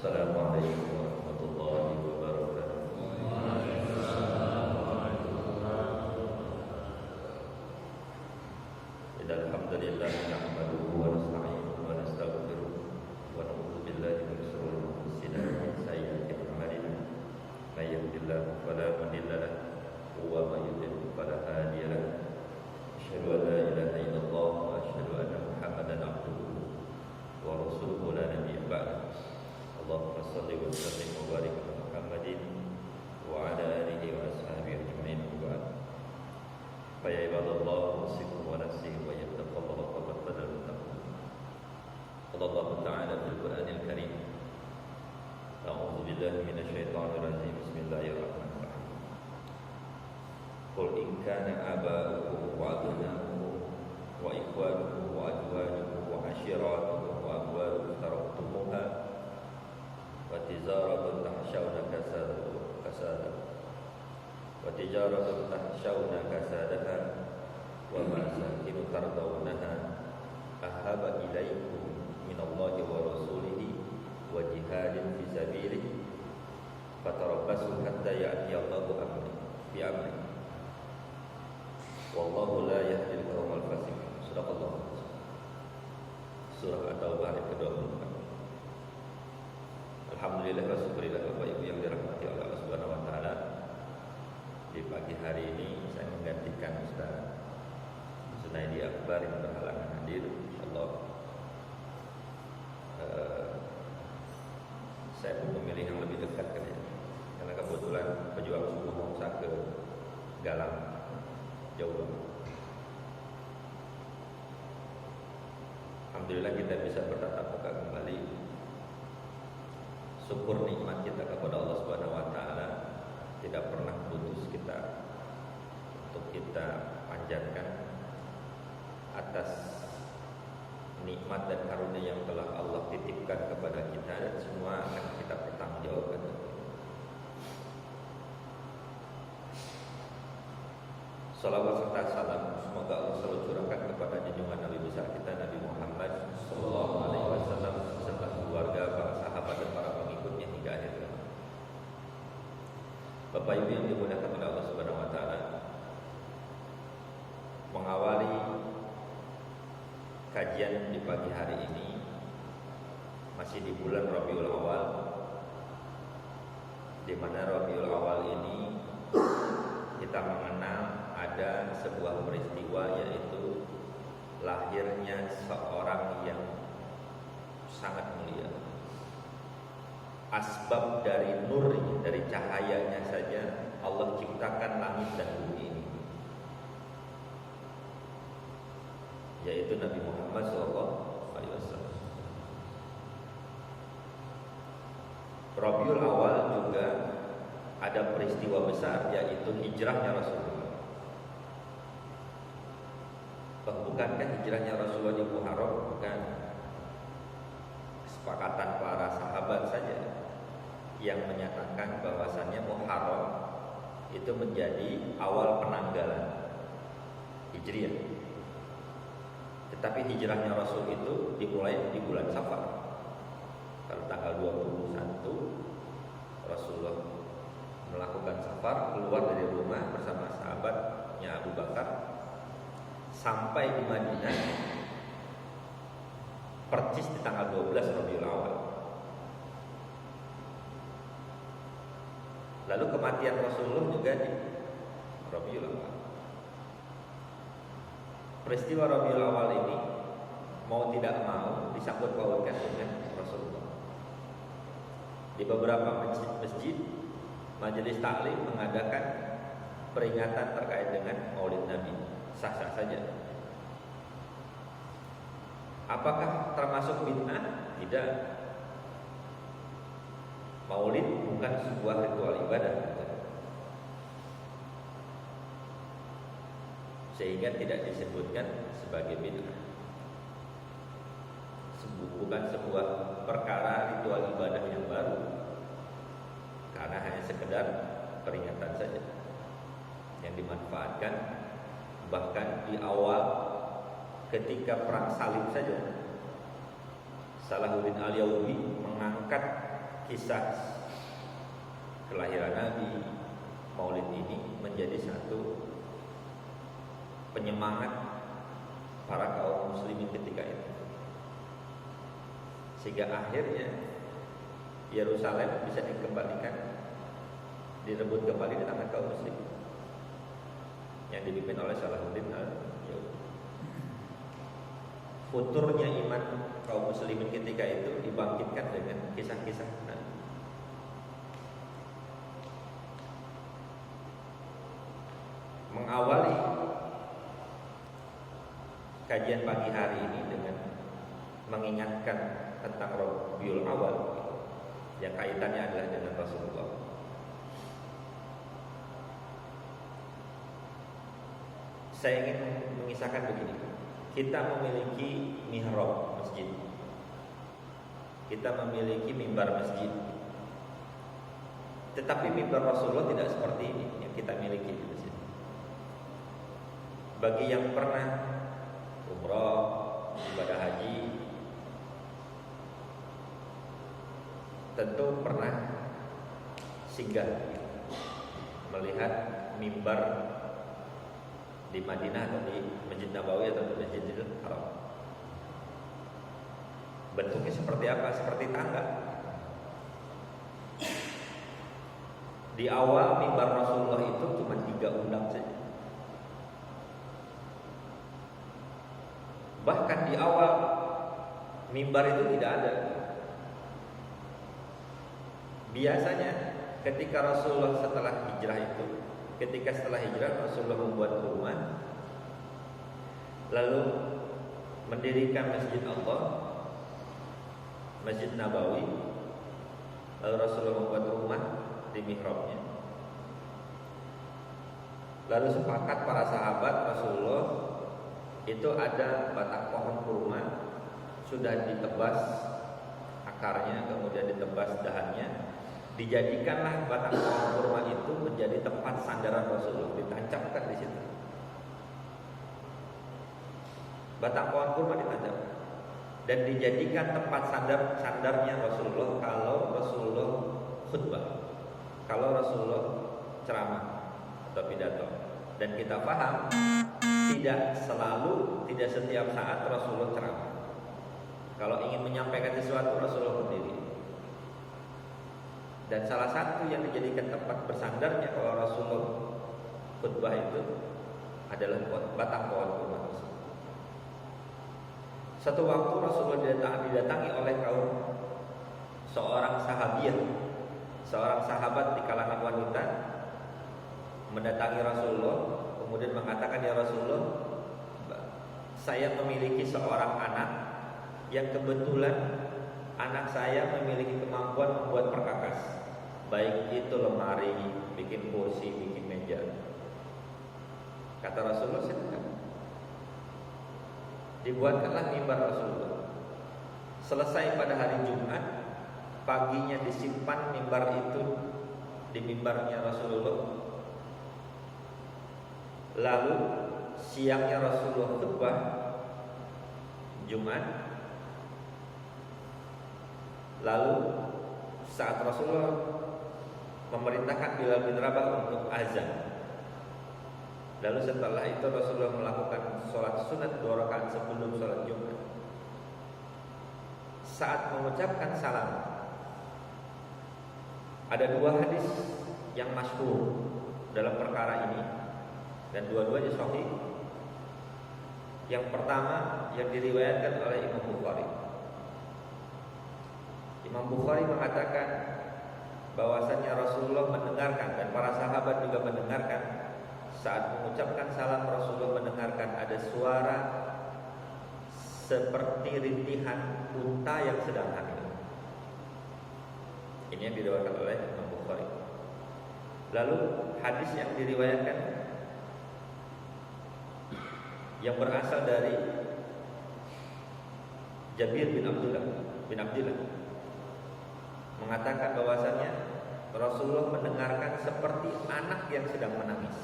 Assalamualaikum warahmatullahi wabarakatuh. Alhamdulillah nahmaduhu wa nasta'inuhu wa nastaghfiruh wa na'udzu billahi min shururi anfusina wa min sayyiati a'malina. May yahdihillahu fala mudilla lahu wa may yudlil fala hadiya lahu. Asyhadu an la ilaha illallah wa asyhadu anna Muhammadan abduhu wa rasuluhu la nabiyya ba'dahu. Allahumma shalli wa sallim wa barik ala Muhammadin wa ala alihi wa ashabihi ajma'in. Fa ya ibadallah, usikum wa nafsi wa yattaqullah faqad badal taqwa. Allah Ta'ala fil Qur'anil Karim. A'udzu billahi minasy syaithanir rajim. Bismillahirrahmanirrahim. Qul in kana aba'ukum wa abna'ukum wa ikhwanukum wa azwajukum wa ashiratukum wa amwalun taraktumuha wa tijaratun tahshawna kasadaha wa masakin tardawnaha ahabba ilaikum minallahi wa rasulihi wa jihadin fi sabilihi fatarabbasu hatta ya'tiyallahu bi amri wallahu la yahdil qaumal fasiqin. Shadaqallah. Surah At-Taubah ayat ke-24. Alhamdulillah wa syukurillah Bapak Ibu yang dirahmati oleh Allah Subhanahu wa taala. Di pagi hari ini saya menggantikan Ustaz Junaidi Akbar yang berhalangan hadir. Insyaallah saya pun memilih yang lebih dekat karena kebetulan pejuang subuh Mongsa ke Galang jauh banget. Alhamdulillah kita bisa bertatap muka kembali. Syukur nikmat kita kepada Allah Subhanahu wa taala, tidak pernah putus kita untuk kita panjatkan atas nikmat dan karunia yang telah Allah titipkan kepada kita, dan semua akan kita pertanggungjawabkan. Salawat serta salam semoga Allah selalu curahkan kepada junjungan Nabi besar kita Nabi Muhammad sallallahu alaihi wasallam beserta keluarga, para sahabat dan para pengikutnya hingga akhir zaman. Bapak Ibu yang dimuliakan oleh Allah Subhanahu wa taala, mengawali kajian di pagi hari ini masih di bulan Rabiul Awal, di mana Rabiul Awal ini kita mengenal ada sebuah peristiwa, yaitu lahirnya seorang yang sangat mulia. Asbab dari nurnya, dari cahayanya saja Allah ciptakan langit dan bumi ini, yaitu Nabi Muhammad SAW. Rabiul Awal juga ada peristiwa besar, yaitu hijrahnya Rasulullah. Bukankah hijrahnya Rasulullah di Muharram bukan kesepakatan para sahabat saja yang menyatakan bahwasannya Muharram itu menjadi awal penanggalan Hijriah. Tetapi hijrahnya Rasul itu dimulai di bulan Safar. Kalau tanggal 21 Rasulullah melakukan safar, keluar dari rumah bersama sahabatnya Abu Bakar, sampai di Madinah persis di tanggal 12 Rabiul Awal. Lalu kematian Rasulullah juga di Rabiul Awal. Peristiwa Rabiul Awal ini mau tidak mau disangkut pautkan dengan Rasulullah. Di beberapa masjid majelis taklim mengadakan peringatan terkait dengan Maulid Nabi. Sah-sah saja. Apakah termasuk bid'ah? Tidak. Maulid bukan sebuah ritual ibadah, sehingga tidak disebutkan sebagai bid'ah. Bukan sebuah perkara ritual ibadah yang baru, karena hanya sekedar peringatan saja yang dimanfaatkan. Bahkan di awal ketika perang salib saja, Salahuddin Al-Ayyubi mengangkat kisah kelahiran Nabi, Maulid ini menjadi satu penyemangat para kaum muslimin ketika itu, sehingga akhirnya Yerusalem bisa dikembalikan, direbut kembali di tangan kaum muslim yang dipimpin oleh Salahuddin al-Ayyubi. Futurnya iman kaum muslimin ketika itu dibangkitkan dengan kisah-kisah Nabi. Mengawali kajian pagi hari ini dengan mengingatkan tentang Rabiul Awal yang kaitannya adalah dengan Rasulullah. Saya ingin mengisahkan begini. Kita memiliki mihrab masjid, kita memiliki mimbar masjid, tetapi mimbar Rasulullah tidak seperti ini yang kita miliki di masjid. Bagi yang pernah umrah, ibadah haji, tentu pernah singgah melihat mimbar di Madinah atau di Masjid Nabawi atau di Masjidil Haram. Bentuknya seperti apa? Seperti tangga. Di awal mimbar Rasulullah itu cuma 3 undang saja. Bahkan di awal mimbar itu tidak ada. Biasanya ketika Rasulullah setelah hijrah itu, setelah hijrah Rasulullah membuat rumah, lalu mendirikan Masjid Allah, Masjid Nabawi, lalu Rasulullah membuat rumah di mihrabnya. Lalu sepakat para sahabat Rasulullah itu ada batang pohon kurma, sudah ditebas akarnya, kemudian ditebas dahannya. Dijadikanlah batang pohon kurma itu menjadi tempat sandaran Rasulullah, ditancapkan di situ. Batang pohon kurma ditancapkan dan dijadikan tempat sandarnya Rasulullah kalau Rasulullah khutbah, kalau Rasulullah ceramah atau pidato. Dan kita paham tidak setiap saat Rasulullah ceramah. Kalau ingin menyampaikan sesuatu Rasulullah berdiri. Dan salah satu yang dijadikan tempat bersandarnya kalau Rasulullah khutbah itu adalah batang pohon kurma. Satu waktu Rasulullah didatangi oleh seorang sahabiah, seorang sahabat di kalangan wanita mendatangi Rasulullah, kemudian mengatakan, "Ya Rasulullah, saya memiliki seorang anak yang kebetulan anak saya memiliki kemampuan membuat perkakas, baik itu lemari, bikin kursi, bikin meja." Kata Rasulullah, "Silakan." Dibuatkanlah mimbar Rasulullah. Selesai pada hari Jumat, paginya disimpan mimbar itu di mimbarnya Rasulullah. Lalu siangnya Rasulullah khutbah Jumat. Lalu saat Rasulullah memerintahkan Bilal bin Rabah untuk azan. Lalu setelah itu Rasulullah melakukan sholat sunat 2 rakaat sebelum sholat Jumat. Saat mengucapkan salam, ada 2 hadis yang masyhur dalam perkara ini dan dua-duanya sahih. Yang pertama yang diriwayatkan oleh Imam Bukhari. Imam Bukhari mengatakan bahwasannya Rasulullah mendengarkan dan para sahabat juga mendengarkan saat mengucapkan salam. Rasulullah mendengarkan ada suara seperti rintihan unta yang sedang hamil. Ini yang diriwayatkan oleh Imam Bukhari. Lalu hadis yang diriwayatkan yang berasal dari Jabir bin Abdullah mengatakan bahwasannya Rasulullah mendengarkan seperti anak yang sedang menangis.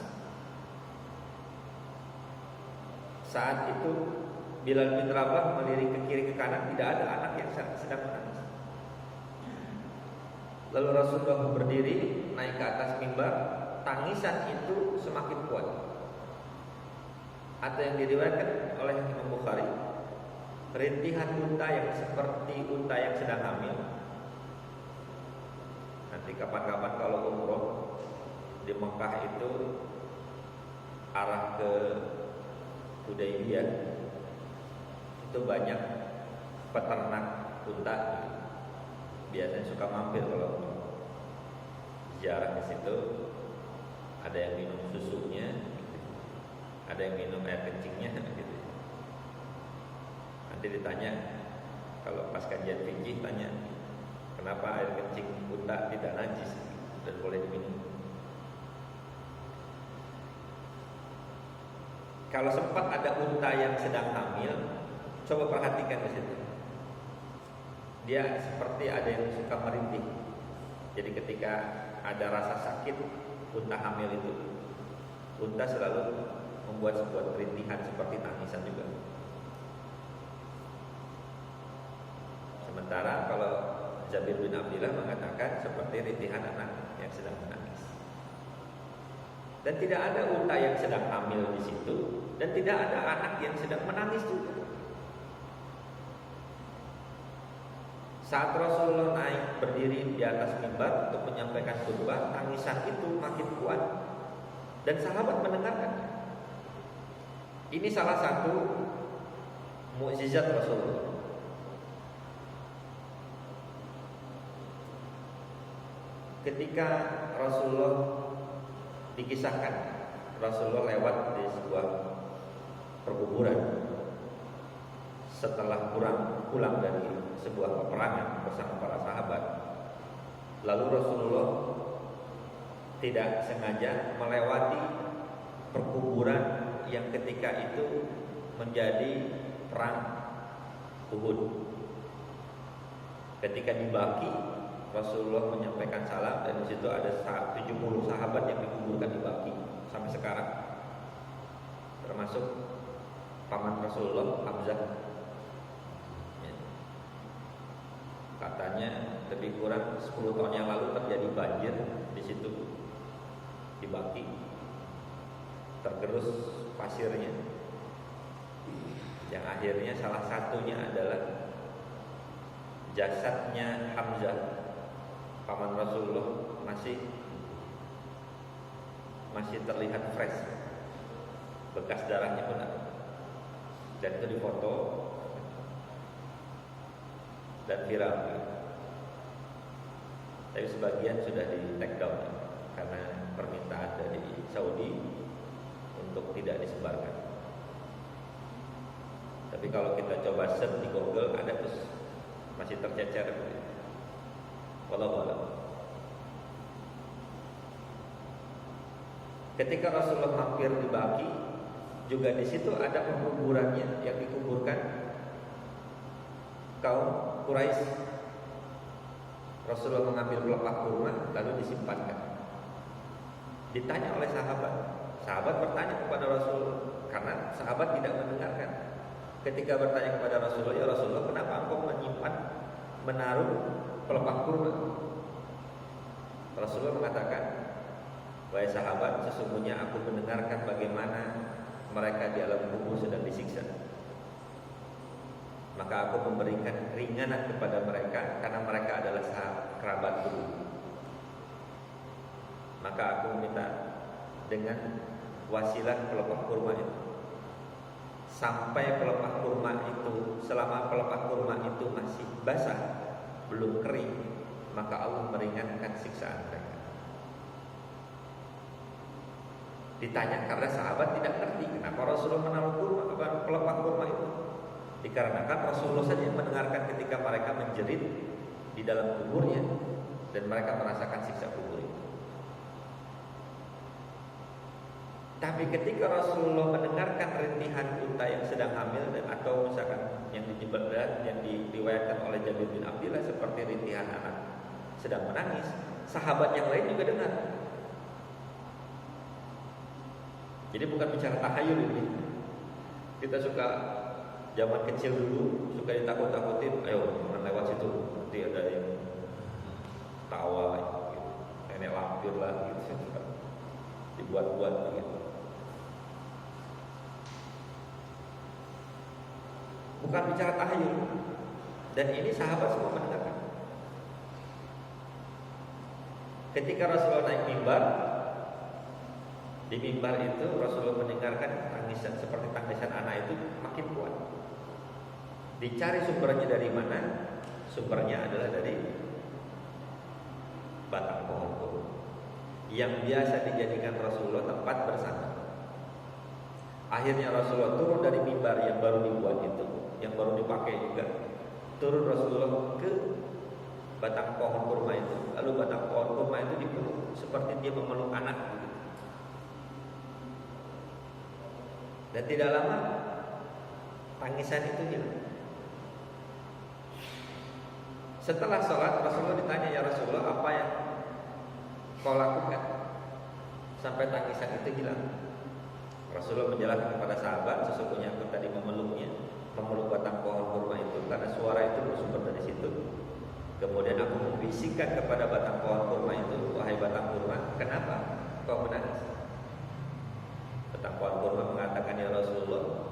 Saat itu Bilal bin Rabah melirik ke kiri ke kanan, tidak ada anak yang sedang menangis. Lalu Rasulullah berdiri naik ke atas mimbar, tangisan itu semakin kuat. Atau yang diriwayatkan oleh Imam Bukhari, rintihan unta yang seperti unta yang sedang hamil. Nanti kapan-kapan kalau umroh di Mekah itu arah ke Hudaybiyah, itu banyak peternak unta. Biasanya suka mampir kalau ziarah ke situ. Ada yang minum susunya, ada yang minum air kencingnya gitu. Nanti ditanya kalau pas kajian fikih, tanya kenapa air kencing unta tidak najis dan boleh diminum. Kalau sempat ada unta yang sedang hamil, coba perhatikan di situ. Dia seperti ada yang suka merintih. Jadi ketika ada rasa sakit unta hamil itu, unta selalu membuat sebuah rintihan seperti tangisan juga. Sementara kalau Jabir bin Abdillah mengatakan seperti rintihan anak yang sedang menangis. Dan tidak ada unta yang sedang hamil di situ, dan tidak ada anak yang sedang menangis juga. Saat Rasulullah naik berdiri di atas mimbar untuk menyampaikan khutbah, tangisan itu makin kuat dan sahabat mendengarkan. Ini salah satu mukjizat Rasulullah. Ketika Rasulullah dikisahkan, Rasulullah lewat di sebuah perkuburan setelah pulang dari sebuah peperangan bersama para sahabat. Lalu Rasulullah tidak sengaja melewati perkuburan yang ketika itu menjadi perang Uhud. Ketika di Baqi, Rasulullah menyampaikan salam, dan di situ ada 70 sahabat yang dikuburkan di Baqi sampai sekarang, termasuk paman Rasulullah, Hamzah. Katanya lebih kurang 10 tahun yang lalu terjadi banjir di situ di Baqi, tergerus pasirnya, yang akhirnya salah satunya adalah jasadnya Hamzah, paman Rasulullah, masih terlihat fresh, bekas darahnya pun ada, dan itu difoto dan viral. Tapi sebagian sudah di take down karena permintaan dari Saudi untuk tidak disebarkan. Tapi kalau kita coba search di Google, ada terus masih tercecer. Wallahu a'lam. Ketika Rasulullah mampir di Baqi, juga di situ ada perkuburannya yang dikuburkan kaum Quraisy. Rasulullah mengambil pelepah kurma lalu disimpankan. Ditanya oleh sahabat bertanya kepada Rasulullah karena sahabat tidak mendengarkan. Ketika bertanya kepada Rasulullah, ya Rasulullah, kenapa engkau menaruh pelepah kurma? Rasulullah mengatakan, wahai sahabat, sesungguhnya aku mendengarkan bagaimana mereka di alam kubur sedang disiksa. Maka aku memberikan keringanan kepada mereka karena mereka adalah kerabat dulu. Maka aku minta dengan wasilah pelepah kurma itu, sampai pelepah kurma itu, selama pelepah kurma itu masih basah, belum kering, maka Allah meringankan siksaan mereka. Ditanya karena sahabat tidak ngerti kenapa Rasulullah menaruh pelepah kurma itu. Dikarenakan Rasulullah saja yang mendengarkan ketika mereka menjerit di dalam kuburnya dan mereka merasakan siksa kubur itu. Tapi ketika Rasulullah mendengarkan rintihan unta yang sedang hamil, dan atau misalkan yang diriwayatkan oleh Jabir bin Abdillah seperti rintihan anak sedang menangis, sahabat yang lain juga dengar. Jadi bukan bicara tahayul ini. Kita suka zaman kecil dulu suka ditakut-takutin, ayo jangan lewat situ, nanti ada yang tawa gitu. Nenek lampir lah gitu. Dibuat-buat gitu. Bukan bicara tahyul. Dan ini sahabat semua mendengarkan. Ketika Rasulullah naik mimbar, di mimbar itu Rasulullah mendengarkan tangisan seperti tangisan anak itu makin kuat. Dicari sumbernya dari mana? Sumbernya adalah dari batang pohon kurma yang biasa dijadikan Rasulullah tempat bersandar. Akhirnya Rasulullah turun dari mimbar yang baru dibuat itu, yang baru dipakai juga. Turun Rasulullah ke batang pohon kurma itu. Lalu batang pohon kurma itu dipeluk seperti dia memeluk anak gitu. Dan tidak lama tangisan itu hilang. Setelah sholat Rasulullah ditanya, ya Rasulullah, apa yang kau lakukan sampai tangisan itu hilang? Rasulullah menjelaskan kepada sahabat, sesungguhnya aku tadi memeluk batang pohon kurma itu karena suara itu bersumber dari situ. Kemudian aku membisikkan kepada batang pohon kurma itu, wahai batang kurma, kenapa kau menangis? Batang pohon kurma mengatakan, ya Rasulullah,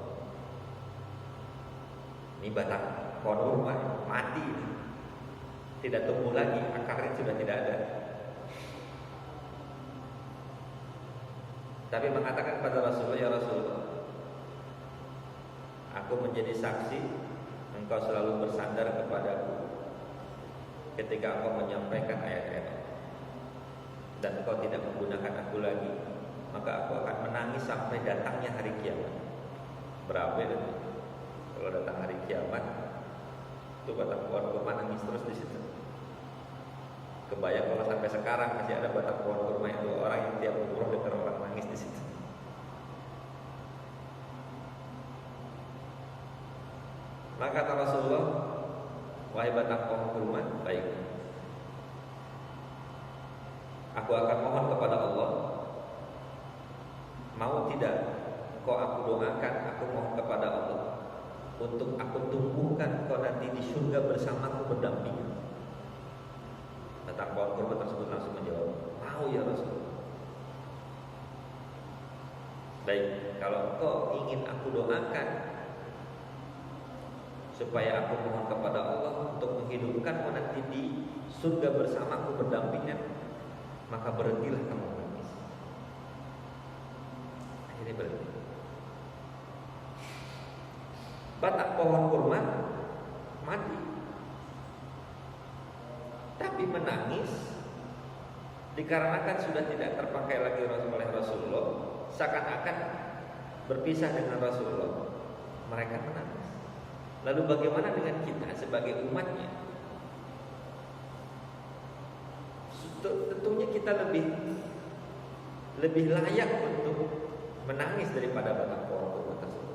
ini batang pohon kurma mati, tidak tumbuh lagi, akarnya sudah tidak ada. Tapi mengatakan kepada Rasulullah, ya Rasulullah, aku menjadi saksi engkau selalu bersandar kepadaku ketika engkau menyampaikan ayat-ayat dan engkau tidak menggunakan aku lagi, maka aku akan menangis sampai datangnya hari kiamat. Berapa itu? Kalau datang hari kiamat, itu batang pohon kurma nangis terus di situ. Kebayang kalau sampai sekarang masih ada batang pohon kurma itu, orang yang tiap umroh dengar orang nangis di situ. Maka kata Rasulullah, wahai batang pohon kurma, baik, aku akan mohon kepada Allah, mau tidak kau aku doakan, aku mohon kepada Allah untuk aku tumbuhkan kau nanti di surga bersamaku berdampingan. Batang pohon kurma tersebut langsung menjawab, mau ya Rasulullah. Baik, kalau kau ingin aku doakan supaya aku mohon kepada Allah untuk menghidupkanmu nanti di surga bersamaku berdampingan, maka berhentilah kamu menangis. Akhirnya berhenti. Batang pohon kurma mati, tapi menangis dikarenakan sudah tidak terpakai lagi oleh Rasulullah, seakan-akan berpisah dengan Rasulullah. Mereka menangis. Lalu bagaimana dengan kita sebagai umatnya? Tentunya kita lebih layak untuk menangis daripada batang pohon kurma tersebut.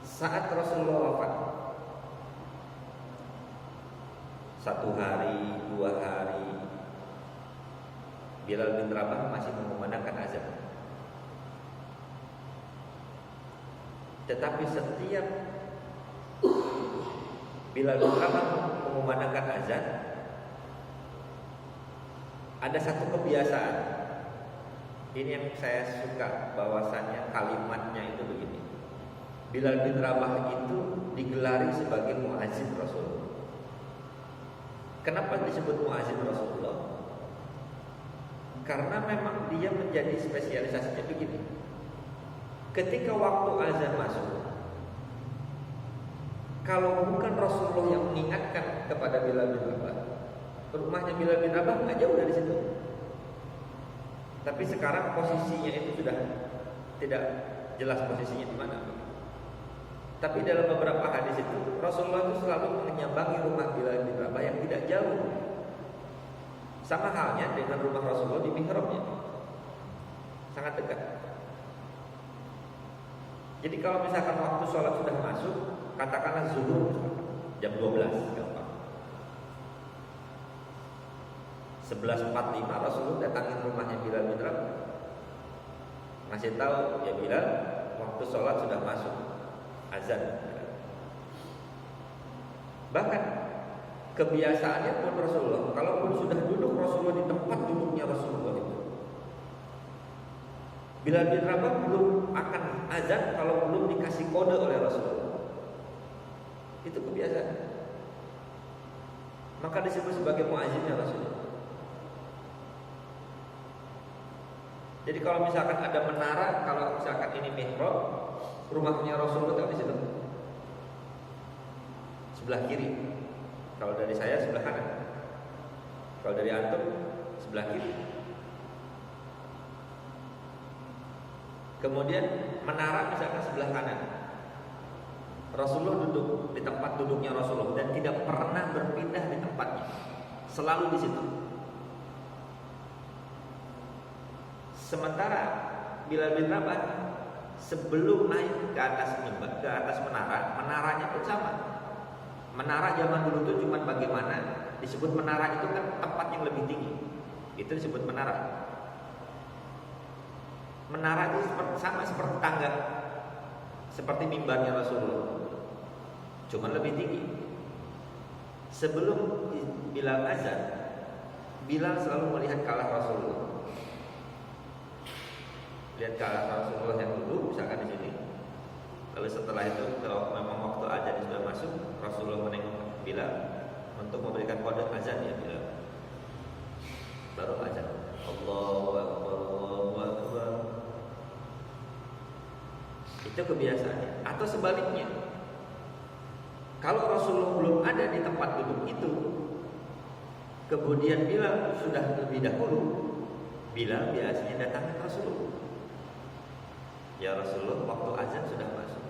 Saat Rasulullah wafat, 1 hari, 2 hari, Bilal bin Rabah masih mengumandangkan azan. Tetapi setiap Bilal bin Rabah mengumandangkan azan, ada satu kebiasaan. Ini yang saya suka, bahwasannya kalimatnya itu begini. Bilal bin Rabah itu digelari sebagai muazzin Rasulullah. Kenapa disebut muazzin Rasulullah? Karena memang dia menjadi spesialisasinya begini. Ketika waktu azan masuk, kalau bukan Rasulullah yang mengingatkan kepada Bilal bin Rabah, rumahnya Bilal bin Rabah nggak jauh dari situ. Tapi sekarang posisinya itu sudah tidak jelas posisinya di mana. Tapi dalam beberapa hadis itu Rasulullah itu selalu menyambangi rumah Bilal bin Rabah yang tidak jauh. Sama halnya dengan rumah Rasulullah di mihrabnya, sangat dekat. Jadi kalau misalkan waktu sholat sudah masuk, katakanlah zuhur jam 12, gampang. 11.45 Rasulullah datangin rumahnya Bilal bin Rabah, ngasih tahu, ya Bilal, waktu sholat sudah masuk azan. Bahkan kebiasaannya pun Rasulullah, kalaupun sudah duduk Rasulullah di tempat duduknya Rasulullah itu, Bilal bin Rabah belum akan azan kalau belum dikasih kode oleh Rasulullah. Itu kebiasaan. Maka disebut sebagai muazzinnya Rasulullah. Jadi kalau misalkan ada menara, kalau misalkan ini mihrab, rumahnya Rasulullah di situ. Sebelah kiri. Kalau dari saya sebelah kanan. Kalau dari antum sebelah kiri. Kemudian menara misalkan sebelah kanan. Rasulullah duduk di tempat duduknya Rasulullah dan tidak pernah berpindah di tempatnya. Selalu di situ. Sementara Bilal bin Rabah sebelum naik ke atas mimbar, ke atas menara, menaranya pun sama. Menara zaman dulu itu cuma bagaimana disebut menara itu kan tempat yang lebih tinggi. Itu disebut menara. Menara itu sama seperti tangga, seperti mimbarnya Rasulullah, cuma lebih tinggi. Sebelum Bilal azan, Bilal selalu melihat ke arah Rasulullah. Lihat ke arah Rasulullah yang dulu, misalkan di sini. Lalu setelah itu, kalau memang waktu azan sudah masuk, Rasulullah menengok Bilal untuk memberikan kode azan ya Bilal. Baru azan. Allahu Akbar, Allahu Akbar. Itu kebiasaannya. Atau sebaliknya, kalau Rasulullah belum ada di tempat duduk itu, kemudian Bilal sudah lebih dahulu, Bilal biasanya datang ke Rasulullah. Ya Rasulullah, waktu azan sudah masuk.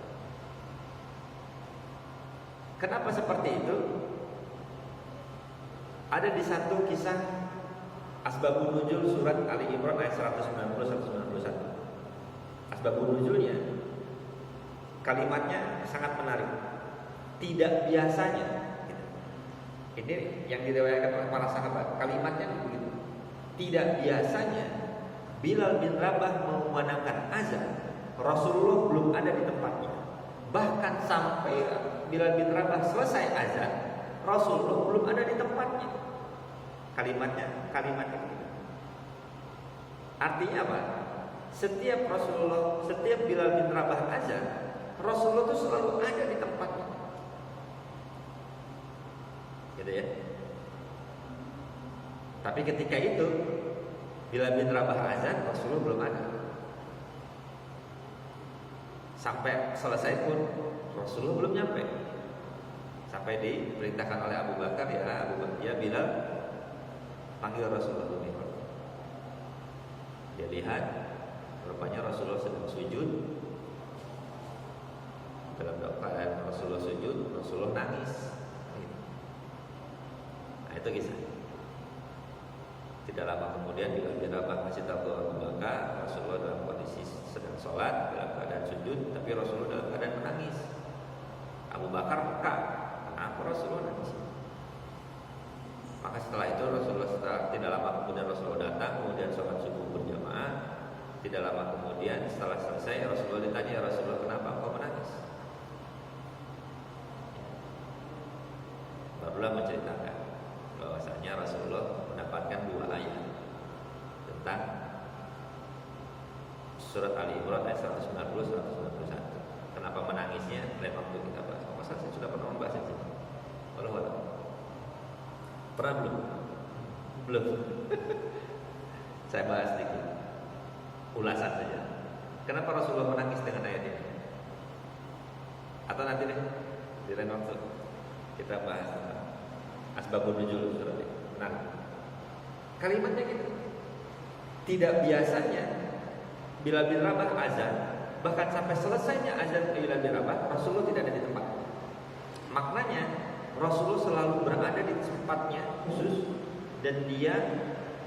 Kenapa seperti itu? Ada di satu kisah Asbabun Nuzul surat Ali Imran ayat 190-191. Asbabun Nuzulnya, kalimatnya sangat menarik. Tidak biasanya, ini yang diriwayatkan oleh para sahabat. Kalimatnya begitu. Tidak biasanya Bilal bin Rabah mengumandangkan azan, Rasulullah belum ada di tempatnya. Bahkan sampai Bilal bin Rabah selesai azan, Rasulullah belum ada di tempatnya. Kalimatnya begitu. Artinya apa? Setiap Bilal bin Rabah azan, Rasulullah itu selalu ada di tempatnya. Gitu ya. Tapi ketika itu Bilal bin Rabah azan, Rasulullah belum ada. Sampai selesai pun Rasulullah belum nyampe. Sampai diperintahkan oleh Abu Bakar, ya Bilal, panggil Rasulullah lebih. Dia lihat, rupanya Rasulullah sedang sujud. Dalam keadaan Rasulullah sujud, Rasulullah nangis. Nah, itu kisah. Tidak lama kemudian Bilal bin Rabah masih tahu Abu Bakar, Rasulullah dalam kondisi sedang sholat, dalam keadaan sujud, tapi Rasulullah dalam keadaan menangis. Abu Bakar peka, kenapa Rasulullah nangis? Maka setelah itu tidak lama kemudian Rasulullah datang, kemudian sholat subuh berjamaah. Tidak lama kemudian setelah selesai Rasulullah ditanya, Rasulullah kenapa engkau menangis? Barulah menceritakan bahwasanya Rasulullah mendapatkan 2 ayat tentang surat Ali Imran ayat 190-191. Kenapa menangisnya? Lain waktu kita bahas. Masa saya sudah pernah membahas itu? Allah. Pernah belum? Belum. Saya bahas sedikit. Ulasan saja. Kenapa Rasulullah menangis dengan ayat ini? Atau nanti deh di lain waktu kita bahas tentang Asbabun Nuzul surat ini. Nah, kalimatnya gitu. Tidak biasanya Bilal bin Rabah azan, bahkan sampai selesainya azan Bilal bin Rabah, Rasulullah tidak ada di tempat. Maknanya Rasulullah selalu berada di tempatnya khusus dan dia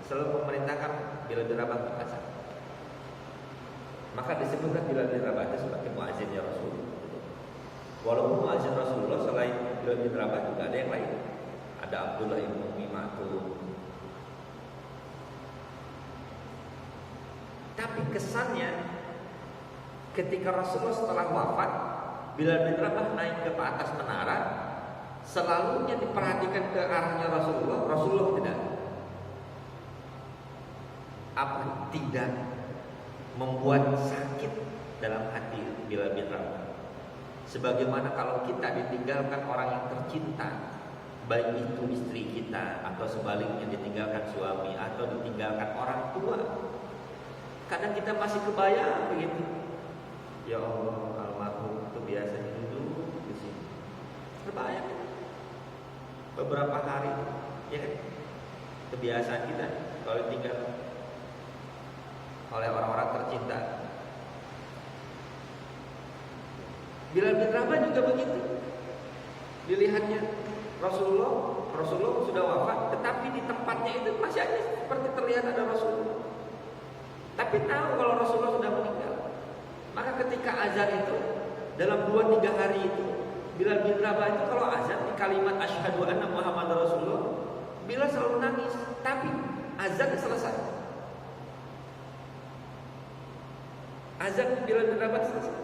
selalu memerintahkan Bilal bin Rabah untuk azan. Maka disebutkan Bilal bin Rabah itu sebagai muazzinnya Rasulullah. Walaupun muazzin Rasulullah selain Bilal bin Rabah juga ada yang lain. Ada Abdullah bin Ummi Maktum. Tapi kesannya ketika Rasulullah setelah wafat, Bilal bin Rabah naik ke atas menara, selalunya diperhatikan ke arahnya Rasulullah. Rasulullah tidak. Apa tidak membuat sakit dalam hati Bilal bin Rabah? Sebagaimana kalau kita ditinggalkan orang yang tercinta, baik itu istri kita atau sebaliknya ditinggalkan suami atau ditinggalkan orang tua, kadang kita masih kebayang begitu. Ya Allah, almarhum itu biasanya duduk di sini. Terbayang beberapa hari, ya kan? Kebiasaan kita kalau tinggal oleh orang-orang tercinta. Bilal bin Rabah juga begitu. Dilihatnya Rasulullah sudah wafat, tetapi di tempatnya itu masih ada seperti terlihat ada Rasulullah. Tapi tahu kalau Rasulullah sudah meninggal. Maka ketika azan itu dalam 2-3 hari itu, Bilal bin Rabah itu kalau azan di kalimat asyhadu anna Muhammadar Rasulullah, Bilal selalu nangis. Tapi azan selesai. Azan Bilal bin Rabah selesai.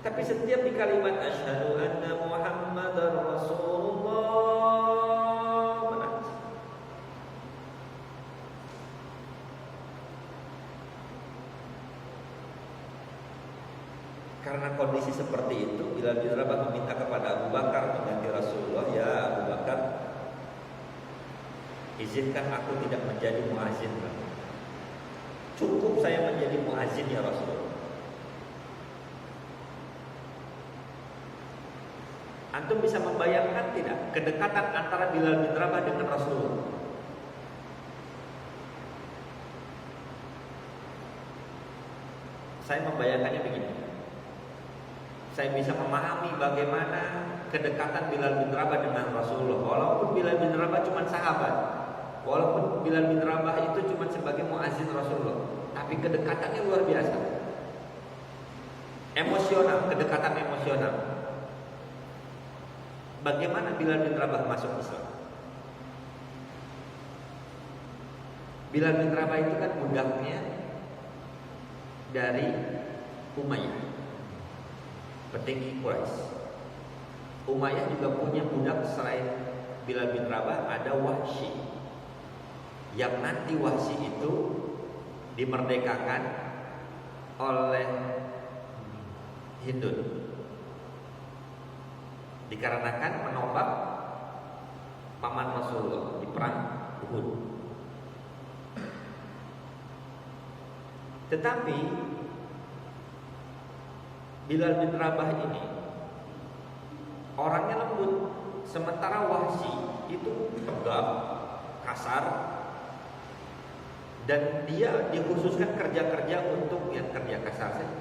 Tapi setiap di kalimat asyhadu anna Muhammadar Rasulullah menangis. Karena kondisi seperti itu, Bilal bin Rabah meminta kepada Abu Bakar mengganti Rasulullah. Ya Abu Bakar, izinkan aku tidak menjadi muazin. Cukup saya menjadi muazin ya Rasulullah. Antum bisa membayangkan tidak kedekatan antara Bilal bin Rabah dengan Rasulullah? Saya membayangkannya begini. Saya bisa memahami bagaimana kedekatan Bilal bin Rabah dengan Rasulullah. Walaupun Bilal bin Rabah cuma sahabat, walaupun Bilal bin Rabah itu cuma sebagai muazin Rasulullah, tapi kedekatannya luar biasa. Emosional, kedekatan emosional. Bagaimana Bilal bin Rabah masuk Islam? Bilal bin Rabah itu kan budaknya dari Umayyah, petinggi Quraisy. Umayyah juga punya budak selain Bilal bin Rabah, ada Wahsy. Yang nanti Wahsy itu dimerdekakan oleh Hindun, dikarenakan menopang paman Rasulullah di perang Uhud. Tetapi Bilal bin Rabah ini orangnya lembut, sementara Wahsy itu tegas, kasar, dan dia dikhususkan kerja-kerja untuk yang kerja kasar saja.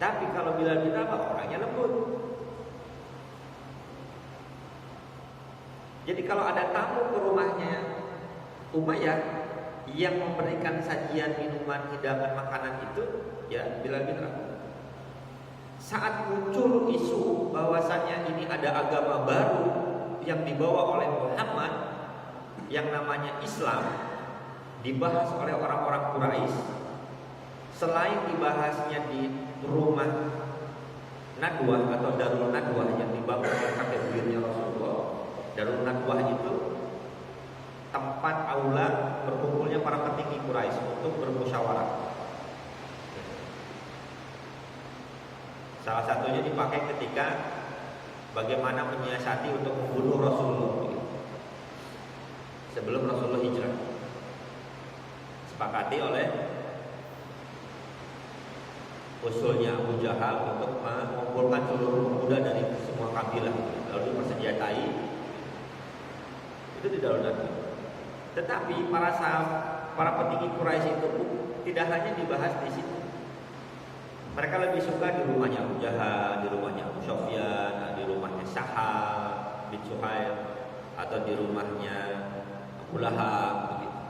Tapi kalau Bilal bin Rabah orangnya lembut. Jadi kalau ada tamu ke rumahnya Umayyah yang memberikan sajian, minuman, hidangan, makanan itu, ya Bilal bin Rabah. Saat muncul isu bahwasanya ini ada agama baru yang dibawa oleh Muhammad yang namanya Islam, dibahas oleh orang-orang Quraisy, selain dibahasnya di rumah Nadwah atau Darul Nadwah yang dibangun oleh kakek buyutnya Rasulullah. Darul Nadwah itu tempat aula berkumpulnya para petinggi Quraisy untuk bermusyawarah. Salah satunya dipakai ketika bagaimana menyiasati untuk membunuh Rasulullah sebelum Rasulullah hijrah. Sepakati oleh usulnya Abu Jahal untuk mengumpulkan seluruh pemuda dari semua kabilah lalu dipersenjatai. Itu di Darul Nadwah. Tetapi para petinggi Quraisy itu tidak hanya dibahas di situ. Mereka lebih suka di rumahnya Abu Jahal, di rumahnya Abu Sufyan, di rumahnya Sahal bin Suhail, atau di rumahnya Abu Lahab begitu.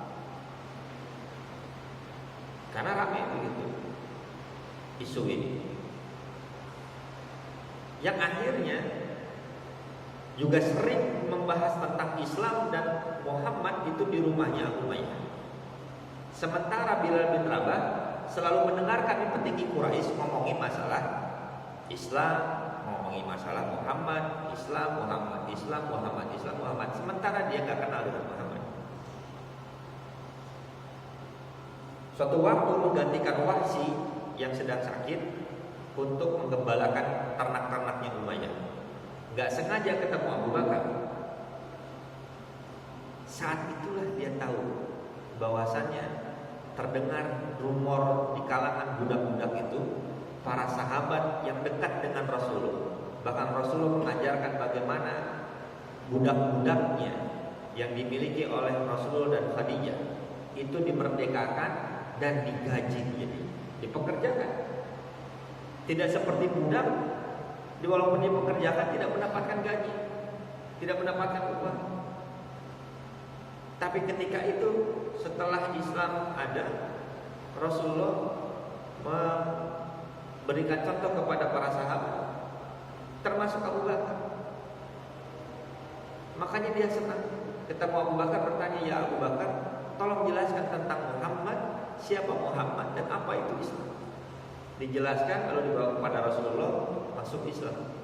Karena ramai begitu isu ini, yang akhirnya juga sering membahas tentang Islam dan Muhammad itu di rumahnya Umayyah. Sementara Bilal bin Rabah selalu mendengarkan petinggi Quraisy ngomongin masalah Islam, ngomongin masalah Muhammad, Islam, Muhammad, Islam, Muhammad, Islam, Muhammad. Sementara dia gak kenal dengan Muhammad. Suatu waktu menggantikan Wahsy yang sedang sakit untuk menggembalakan ternak-ternaknya Umayyah. Gak sengaja ketemu Abu Bakar. Saat itulah dia tahu bahwasannya terdengar rumor di kalangan budak-budak itu, para sahabat yang dekat dengan Rasulullah. Bahkan Rasulullah mengajarkan bagaimana budak-budaknya yang dimiliki oleh Rasulullah dan Khadijah itu dimerdekakan dan digaji, jadi dipekerjakan. Tidak seperti budak, walaupun dipekerjakan tidak mendapatkan gaji, tidak mendapatkan upah. Tapi ketika itu setelah Islam ada, Rasulullah memberikan contoh kepada para sahabat, termasuk Abu Bakar. Makanya dia senang ketemu Abu Bakar, bertanya, "Ya Abu Bakar, tolong jelaskan tentang Muhammad, siapa Muhammad dan apa itu Islam?" Dijelaskan, lalu dibawa kepada Rasulullah, masuk Islam.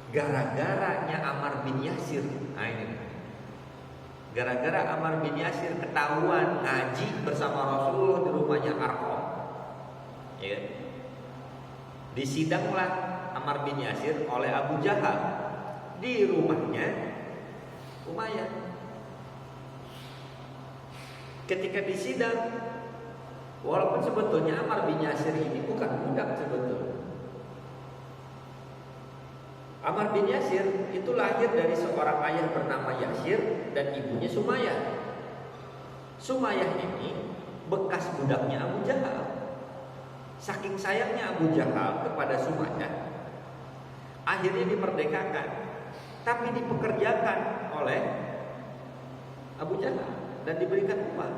Gara-garanya Ammar bin Yasir, nah ini, gara-gara Ammar bin Yasir ketahuan ngaji bersama Rasulullah di rumahnya Arqam, ya, disidanglah Ammar bin Yasir oleh Abu Jahal di rumahnya Umayyah. Ketika disidang, walaupun sebetulnya Ammar bin Yasir ini bukan budak sebetulnya. Ammar bin Yasir itu lahir dari seorang ayah bernama Yasir dan ibunya Sumayyah. Sumayyah ini bekas budaknya Abu Jahal. Saking sayangnya Abu Jahal kepada Sumayyah, akhirnya dimerdekakan, tapi dipekerjakan oleh Abu Jahal dan diberikan upah.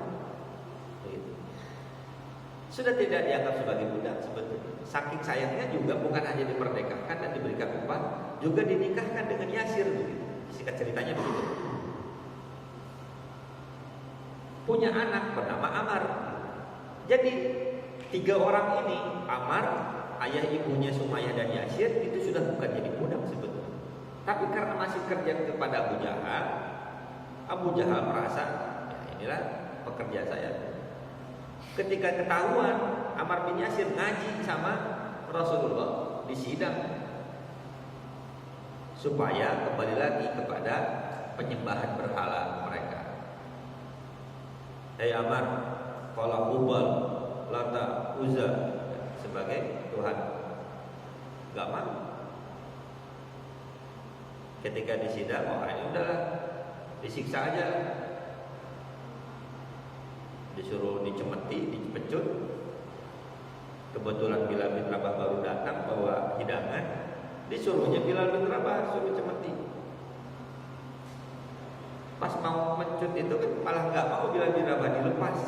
Sudah tidak dianggap sebagai budak sebetulnya. Saking sayangnya juga bukan hanya dimerdekakan dan diberikan upah, juga dinikahkan dengan Yasir begitu. Singkat ceritanya begitu. Punya anak bernama Ammar. Jadi 3 orang ini, Ammar, ayah ibunya Sumayyah dan Yasir, itu sudah bukan jadi budak sebetulnya. Tapi karena masih kerja kepada Abu Jahal merasa, ya inilah pekerja saya. Ketika ketahuan Ammar bin Yasir ngaji sama Rasulullah, disidang supaya kembali lagi kepada penyembahan berhala mereka. Hei Ammar, qala Hubal, Lata, Uzza sebagai Tuhan, gak mau. Ketika disidang, oh ini udahlah, disiksa aja, disuruh dicemeti, dipecut. Kebetulan Bilal bin Rabah baru datang bawa hidangan, disuruhnya Bilal bin Rabah suruh cemeti. Pas mau mencut itu kan malah nggak mau Bilal bin Rabah, dilepas,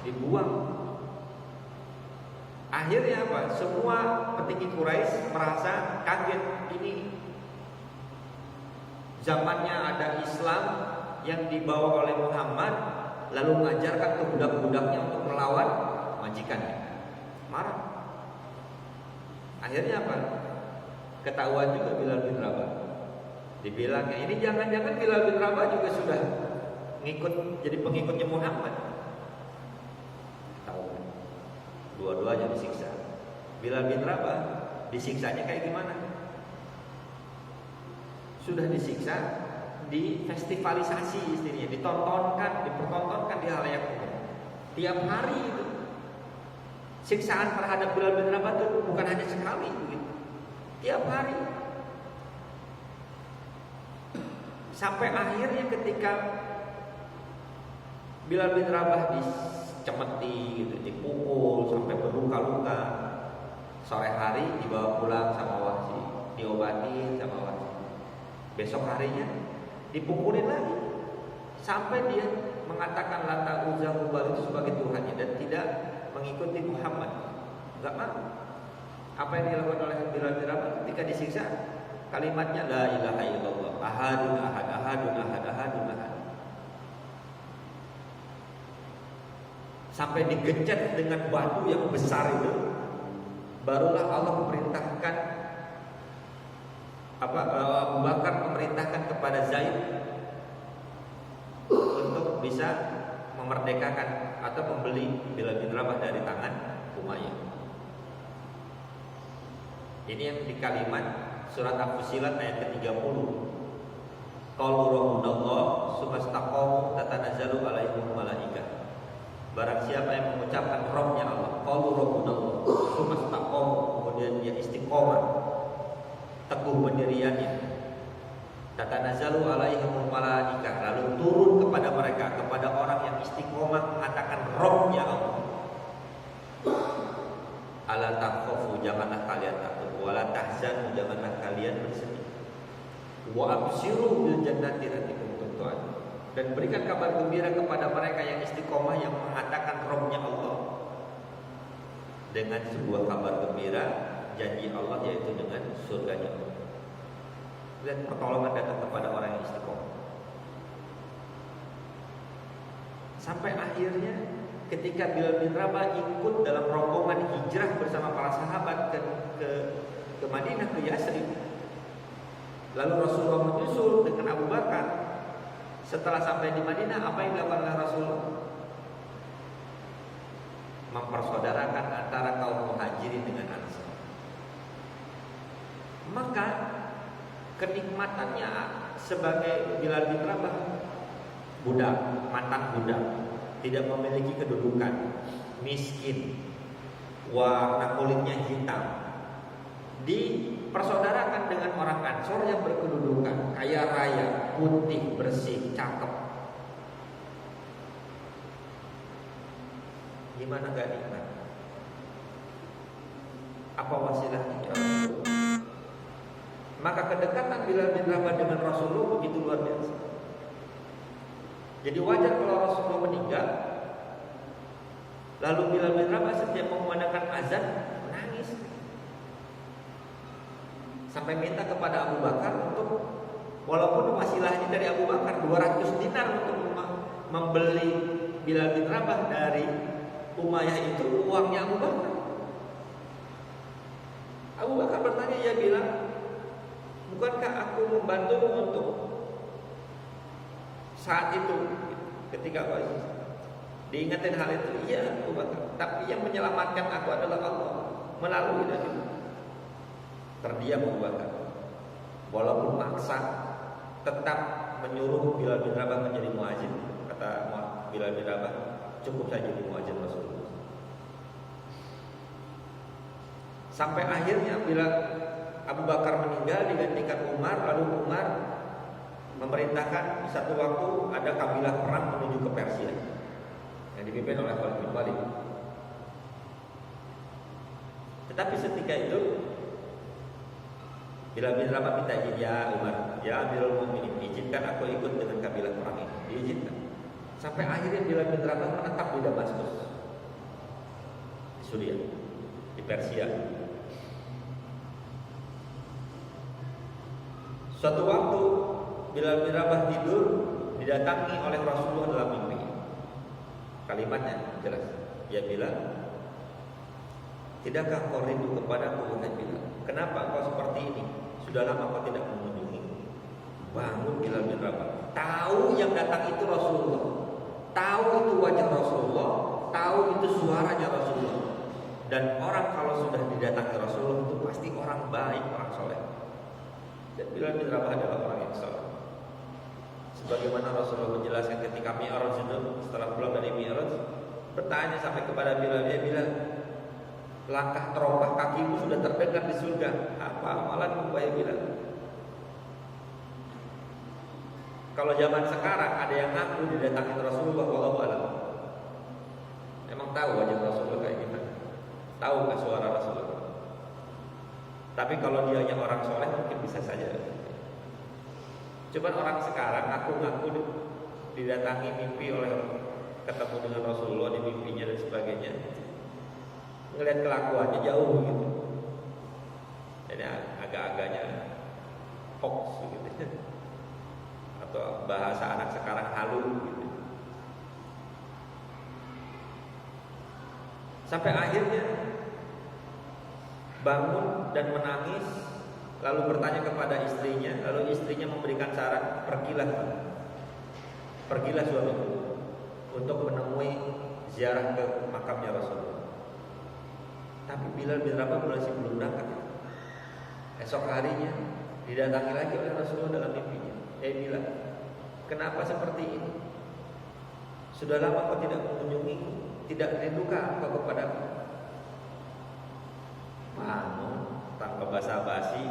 dibuang. Akhirnya apa? Semua petinggi Quraisy merasa kaget, ini zamannya ada Islam yang dibawa oleh Muhammad, lalu mengajarkan ke budak-budaknya untuk melawan majikannya. Marah. Akhirnya apa? Ketahuan juga Bilal bin Rabah. Dibilangnya, ini jangan-jangan Bilal bin Rabah juga sudah ngikut jadi pengikutnya Muhammad. Tahu? Dua-duanya disiksa. Bilal bin Rabah disiksanya kayak gimana? Sudah disiksa, di festivalisasi istilahnya, dipertontonkan di halayak umum. Tiap hari itu. Siksaan terhadap Bilal bin Rabah itu bukan hanya sekali begitu. Tiap hari. Sampai akhirnya ketika Bilal bin Rabah dicemeti gitu, dipukul sampai berluka-luka. Sore hari dibawa pulang sama Wahsy, diobati sama Wahsy. Besok harinya dipukulin lagi sampai dia mengatakan Lata, Uzza, Hubal itu sebagai Tuhannya dan tidak mengikuti Muhammad. Enggak mau. Apa yang dilakukan oleh Bilal bin Rabah ketika disiksa? Kalimatnya la ilaha illallah, ahadun ahad, ahadun ahad, ahadun ahad. sampai digencet dengan batu yang besar itu, barulah Allah memerintahkan Abu Bakar memerintahkan kepada Zaid untuk bisa memerdekakan atau membeli Bilal bin Rabah dari tangan Umayyah. Ini yang di kalimat surat Al-Fusilat ayat ke-30. Qalu rabbunallah sumastaqamu tatanazzalu alaihim malaikah. Barang siapa yang mengucapkan Rabbnya Allah, qalu rabbunallah sumastaqamu, kemudian dia istiqomah, teguh pendiriannya, tatanazzalu alaihim malaikah, lalu turun kepada mereka, kepada orang yang istiqomah mengatakan Rabbnya Allah. Ala takhafu, janganlah kalian takut, wala tahzanu, janganlah kalian bersedih. Wa abshiru bil jannati allati kuntum tu'adun, dan berikan kabar gembira kepada mereka yang istiqomah yang mengatakan Rabbnya Allah dengan sebuah kabar gembira janji Allah, yaitu dengan surganya Allah. Lihat pertolongan datang kepada orang yang istiqomah. Sampai akhirnya ketika Bilal bin Rabah ikut dalam rombongan hijrah bersama para sahabat ke Madinah, ke Yasrib, lalu Rasulullah menyusul dengan Abu Bakar. Setelah sampai di Madinah, apa yang dilakukan oleh Rasulullah? Mempersaudarakan antara kaum Muhajirin dengan Ansar. Maka kenikmatannya sebagai Bilal bin Rabah, budak, mantan budak, tidak memiliki kedudukan, miskin, warna kulitnya hitam, dipersaudarakan dengan orang Ansor yang berkedudukan, kaya raya, putih, bersih, cakep. Gimana gak nikmat? Apa wasilahnya? Maka kedekatan Bilal bin Rabah dengan Rasulullah begitu luar biasa. Jadi wajar kalau Rasulullah meninggal, lalu Bilal bin Rabah setiap mengumandangkan azan menangis, sampai minta kepada Abu Bakar untuk, walaupun wasilahnya dari Abu Bakar 200 dinar untuk membeli Bilal bin Rabah dari Umayyah, itu uangnya Abu Bakar. Abu Bakar bertanya, ya Bilal, bukankah aku membantumu untuk saat itu ketika kau diingatin hal itu? Iya Abu Bakar, tapi yang menyelamatkan aku adalah Allah melalui dari itu. Terdiam Abu Bakar, walaupun maksa tetap menyuruh Bilal bin Rabah menjadi muadzin. Kata Bilal bin Rabah, cukup saja jadi muadzin Rasulullah. Sampai akhirnya bila Abu Bakar meninggal digantikan Umar, lalu Umar memerintahkan satu waktu ada kabilah perang menuju ke Persia yang dipimpin oleh Khalid bin Walid. Tetapi ketika itu Bilal bin Rabah minta izin, ya Umar, ya Amirul Mukminin, izinkan aku ikut dengan kabilah perang ini. Diizinkan. Sampai akhirnya Bilal bin Rabah menetap di Damaskus, di Suriah, di Persia. Suatu waktu Bilal bin Rabah tidur, didatangi oleh Rasulullah dalam mimpi. Kalimatnya jelas, ya Bilal, tidakkah kau rindu kepadaku, wahai Bilal? Kenapa kau seperti ini? Sudah lama kau tidak mengunjungi. Bangun Bilal bin Rabah, tahu yang datang itu Rasulullah, tahu itu wajah Rasulullah, tahu itu suaranya Rasulullah. Dan orang kalau sudah didatangi Rasulullah itu pasti orang baik, orang soleh. Dan Bilal bin Rabah adalah orang yang soleh. Sebagaimana Rasulullah menjelaskan ketika Mi'raj itu, setelah pulang dari Mi'raj, bertanya sampai kepada Bilal, ya Bilal, langkah terompah kakimu sudah terdengar di surga. Apa amalanmu, wahai Bilal? Kalau zaman sekarang ada yang ngaku didatangi Rasulullah, wallahu a'lam. Emang tahu wajah Rasulullah kayak gimana? Tahu nggak suara Rasulullah? Tapi kalau dia yang orang soleh mungkin bisa saja. Cuman orang sekarang ngaku-ngaku didatangi mimpi oleh, ketemu dengan Rasulullah di mimpinya dan sebagainya, ngelihat kelakuannya jauh gitu. Jadi agak-agaknya hoax gitu, atau bahasa anak sekarang halu gitu. Sampai akhirnya bangun dan menangis, lalu bertanya kepada istrinya, lalu istrinya memberikan saran, pergilah suamiku untuk menemui ziarah ke makamnya Rasulullah. Tapi Bilal bin Rabah masih belum berangkat. Esok harinya didatangi lagi oleh Rasulullah dalam mimpinya. Bilal, kenapa seperti ini? Sudah lama kau tidak mengunjungi, tidak rindukan kau kepadaku? Bangun tanpa basa-basi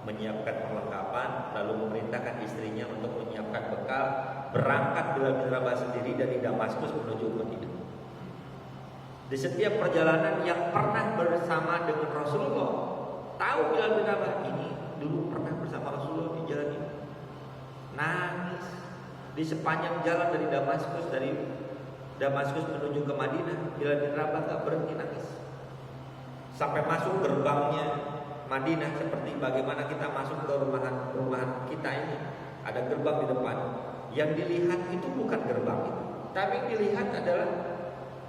menyiapkan perlengkapan, lalu memerintahkan istrinya untuk menyiapkan bekal. Berangkat Bilal bin Rabah sendiri dari Damaskus menuju Madinah. Di setiap perjalanan yang pernah bersama dengan Rasulullah, tahu Bilal bin Rabah ini dulu pernah bersama Rasulullah di jalan ini. Nangis di sepanjang jalan dari Damaskus menuju ke Madinah. Bilal bin Rabah tak berhenti nangis sampai masuk gerbangnya Madinah. Seperti bagaimana kita masuk ke rumahan kita ini, ada gerbang di depan. Yang dilihat itu bukan gerbang itu, tapi dilihat adalah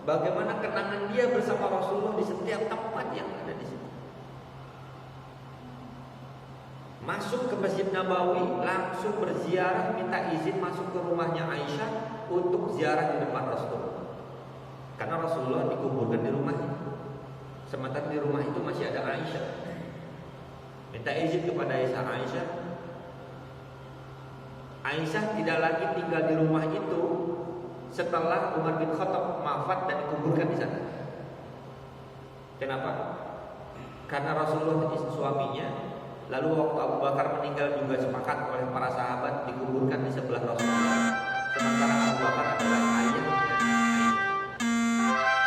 bagaimana kenangan dia bersama Rasulullah di setiap tempat yang ada di situ. Masuk ke Masjid Nabawi, langsung berziarah, minta izin masuk ke rumahnya Aisyah untuk ziarah di depan Rasulullah. Karena Rasulullah dikuburkan di rumahnya, sementara di rumah itu masih ada Aisyah. Minta izin kepada Aisyah. Aisyah tidak lagi tinggal di rumah itu setelah Umar bin Khattab wafat dan dikuburkan di sana. Kenapa? Karena Rasulullah suaminya, lalu waktu Abu Bakar meninggal juga sepakat oleh para sahabat dikuburkan di sebelah Rasulullah. Sementara Abu Bakar adalah ayahnya Aisyah.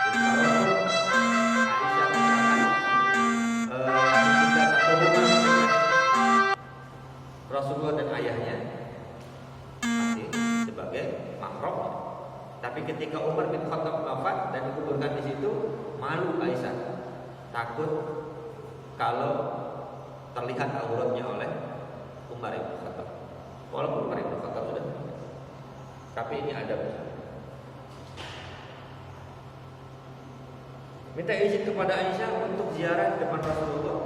Jadi kalau Aisyah misalkan tinggal satu rumah dengan Rasulullah dan ayahnya, masih sebagai mahramnya. Tapi ketika Umar bin Khattab wafat dan dikuburkan di situ, malu Aisyah, takut kalau terlihat auratnya oleh Umar bin Khattab. Walaupun Umar bin Khattab sudah meninggal, tapi ini adab. Minta izin kepada Aisyah untuk ziarah di depan Rasulullah,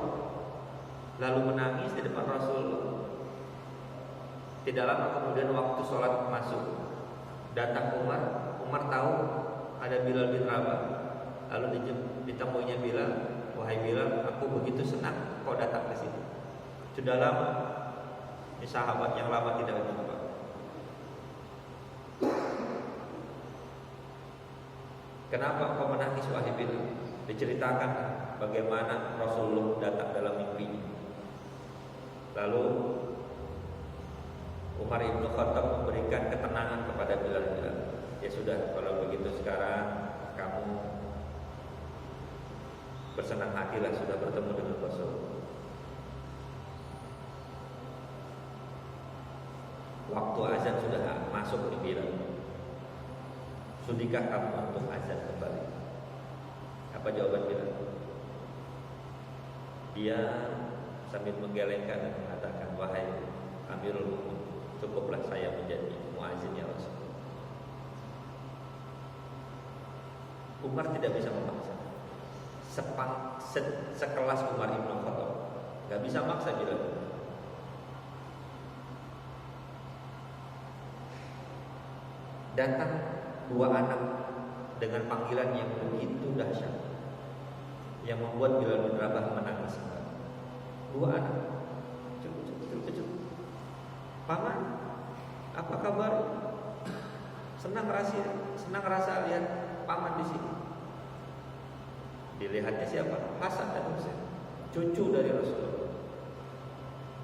lalu menangis di depan Rasulullah. Tidak lama kemudian waktu sholat masuk, datang Umar tahu ada Bilal bin Rabah, lalu ditemuinya Bilal. Wahai Bilal, aku begitu senang kau datang ke sini. Sudah lama, ini sahabat yang lama tidak berjumpa. Kenapa kau menangis wahai Bilal? Diceritakan bagaimana Rasulullah datang dalam mimpinya. Lalu Umar bin Khattab memberikan ketenangan kepada Bilal. Ya sudah, kalau begitu sekarang kamu bersenang hatilah sudah bertemu dengan Rasul. Waktu azan sudah masuk di Bilal. Sudikah kamu untuk azan kembali? Apa jawaban Bilal? Dia sambil menggelengkan dan mengatakan, wahai Amirul Mukminin, cukuplah saya menjadi muazin ya Rasul. Umar tidak bisa memaksa. Sekelas Umar bin Khattab gak bisa maksa Bilal. Datang dua anak dengan panggilan yang begitu dahsyat, yang membuat Bilal bin Rabah menangis. Dua anak, cukup. Paman, apa kabar? Senang rasa lihat paman di sini. Dilihatnya siapa? Hasan dan Husain, cucu dari Rasulullah.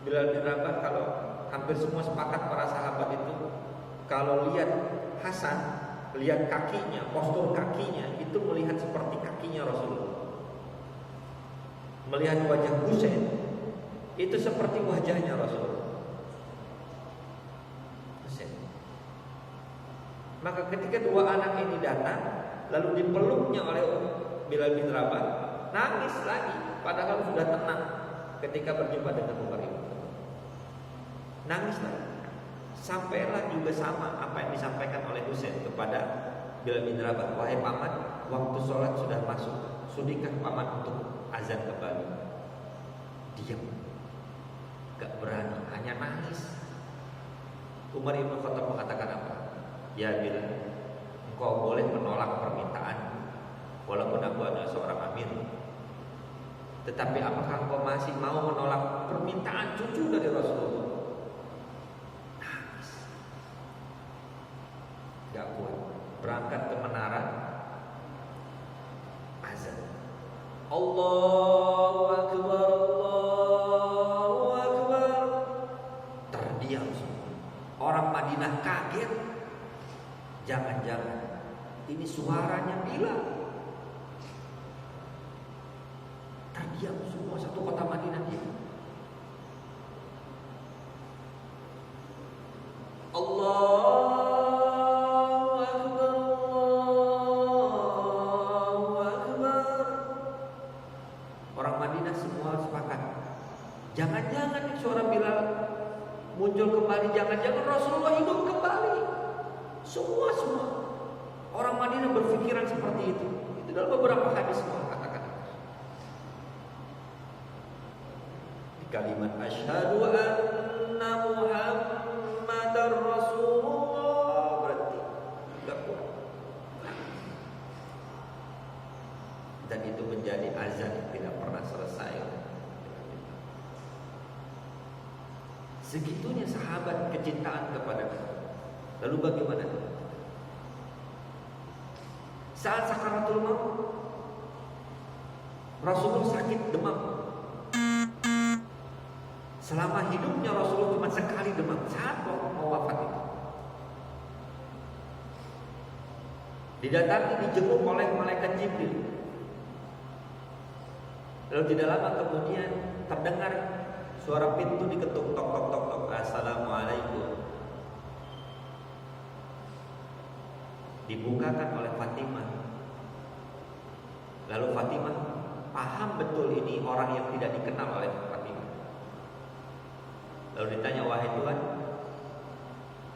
Bilal bin Rabah, kalau hampir semua sepakat para sahabat itu, kalau lihat Hasan, lihat kakinya, postur kakinya itu melihat seperti kakinya Rasulullah. Melihat wajah Husain itu seperti wajahnya Rasulullah. Maka ketika dua anak ini datang, lalu dipeluknya oleh Bilal bin Rabah, nangis lagi, padahal sudah tenang ketika berjumpa dengan Umar bin Khattab. Nangis lagi. Sampailah juga sama apa yang disampaikan oleh Husain kepada Bilal bin Rabah, wahai paman, waktu sholat sudah masuk, sudikah paman untuk azan kembali? Diam, gak berani, hanya nangis. Umar Ibn Khattab mengatakan apa? Ya Bilal, engkau boleh menolak permintaan walaupun aku adalah seorang amir, tetapi apakah engkau masih mau menolak permintaan cucu dari Rasulullah? Nangis, gak kuat. Berangkat ke menara, azan, Allahu Akbar, Allahu Akbar. Terdiam semua. Orang Madinah kaget. Jangan-jangan ini suaranya Bilal. Terdiam semua, satu kota Madinah diam. Allahu Akbar, Allahu Akbar. Orang Madinah semua sepakat. Jangan-jangan suara Bilal muncul kembali, jangan-jangan Rasulullah hidup kembali. Semua orang Madinah berpikiran seperti itu. Itu dalam beberapa hadis semua katakan. Di kalimat asyhadu anna Muhammadar Rasulullah berarti enggak kuat. Dan itu menjadi azan yang tidak pernah selesai. Segitunya sahabat kecintaan kepada Nabi. Lalu bagaimana? Saat sakaratul maut, Rasulullah sakit demam. Selama hidupnya Rasulullah cuma sekali demam, saat mau wafat itu. Didatangi, dijenguk oleh malaikat Jibril. Lalu tidak lama kemudian terdengar suara pintu diketuk, tok tok tok tok. Assalamualaikum. Dibukakan oleh Fatimah. Lalu Fatimah paham betul ini orang yang tidak dikenal oleh Fatimah. Lalu ditanya, wahai Tuhan,